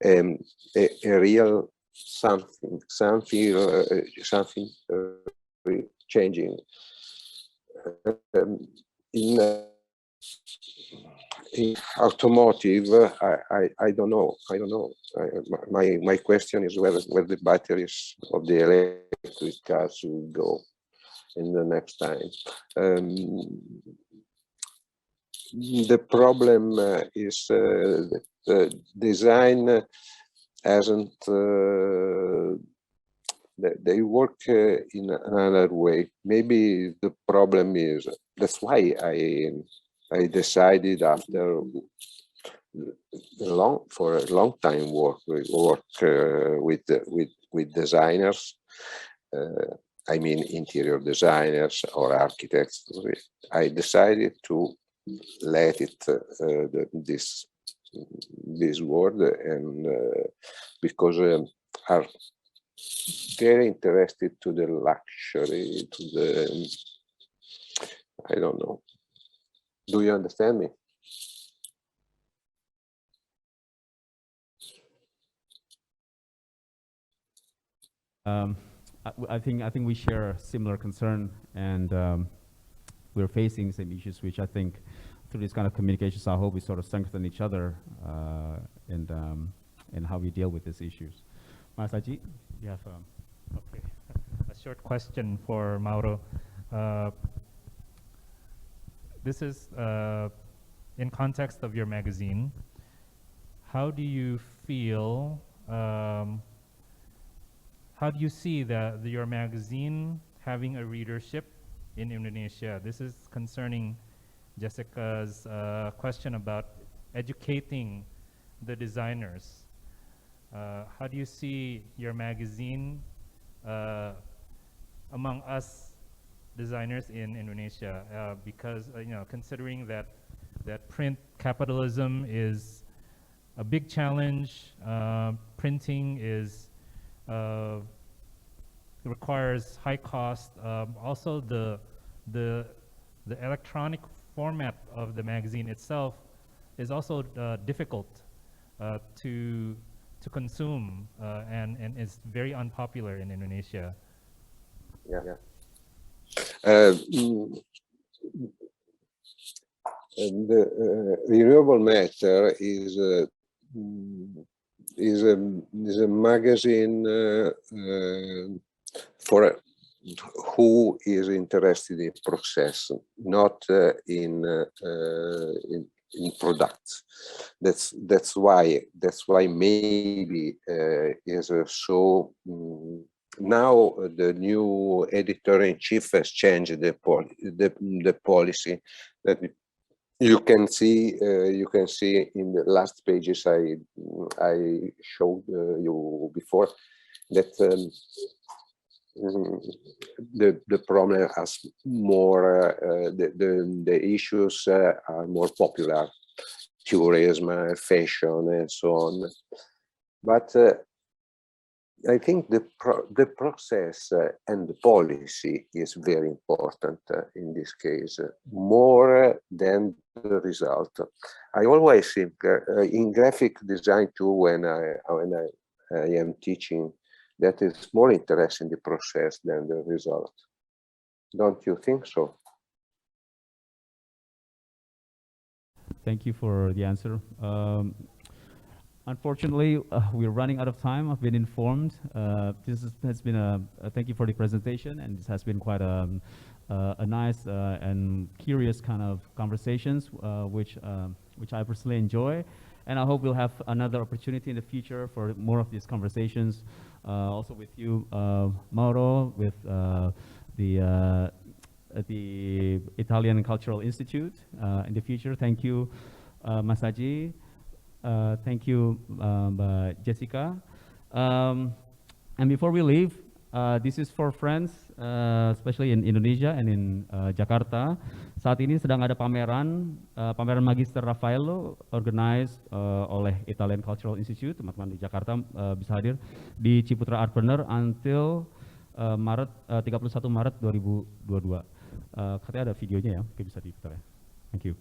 S8: a real something changing. In automotive, I don't know. My question is where the batteries of the electric cars will go in the next time. The problem is that design hasn't. They work in another way. Maybe the problem is that's why I decided after for a long time work with designers. I mean interior designers or architects. I decided to let it this word, and because are very interested to the luxury, to the, I don't know. Do you understand me?
S9: I think we share a similar concern, and we're facing same issues, which I think through this kind of communications, I hope we sort of strengthen each other and how we deal with these issues. Masaji, you have
S10: okay. A short question for Mauro. This is in context of your magazine. How do you feel? How do you see your magazine having a readership in Indonesia? This is concerning Jessica's question about educating the designers. How do you see your magazine among us designers in Indonesia? Because considering that print capitalism is a big challenge, printing requires high cost. Also, the electronic format of the magazine itself is also difficult to consume, and it's very unpopular in Indonesia.
S8: Yeah. The renewable matter is a magazine for who is interested in process, not in products. That's why maybe is so. Now the new editor-in-chief has changed the policy that you can see in the last pages I showed you before, that the problem has more the issues are more popular, tourism, fashion, and so on. But I think the process and the policy is very important in this case, more than the result. I always think in graphic design too, when I am teaching, that is more interesting the process than the result. Don't you think so?
S9: Thank you for the answer. Unfortunately, we're running out of time. I've been informed. Has been thank you for the presentation, and this has been quite a nice and curious kind of conversations, which I personally enjoy, and I hope we'll have another opportunity in the future for more of these conversations, also with you, Mauro, with the Italian Cultural Institute in the future. Thank you, Masaji. Thank you, Jessica. And before we leave, this is for friends, especially in Indonesia and in Jakarta. Saat ini sedang ada pameran Magister Raffaello, organized oleh Italian Cultural Institute. Teman-teman di Jakarta bisa hadir di Ciputra Artpreneur until 31 Maret 2022. Katanya ada videonya ya, mungkin bisa diputar ya. Thank you.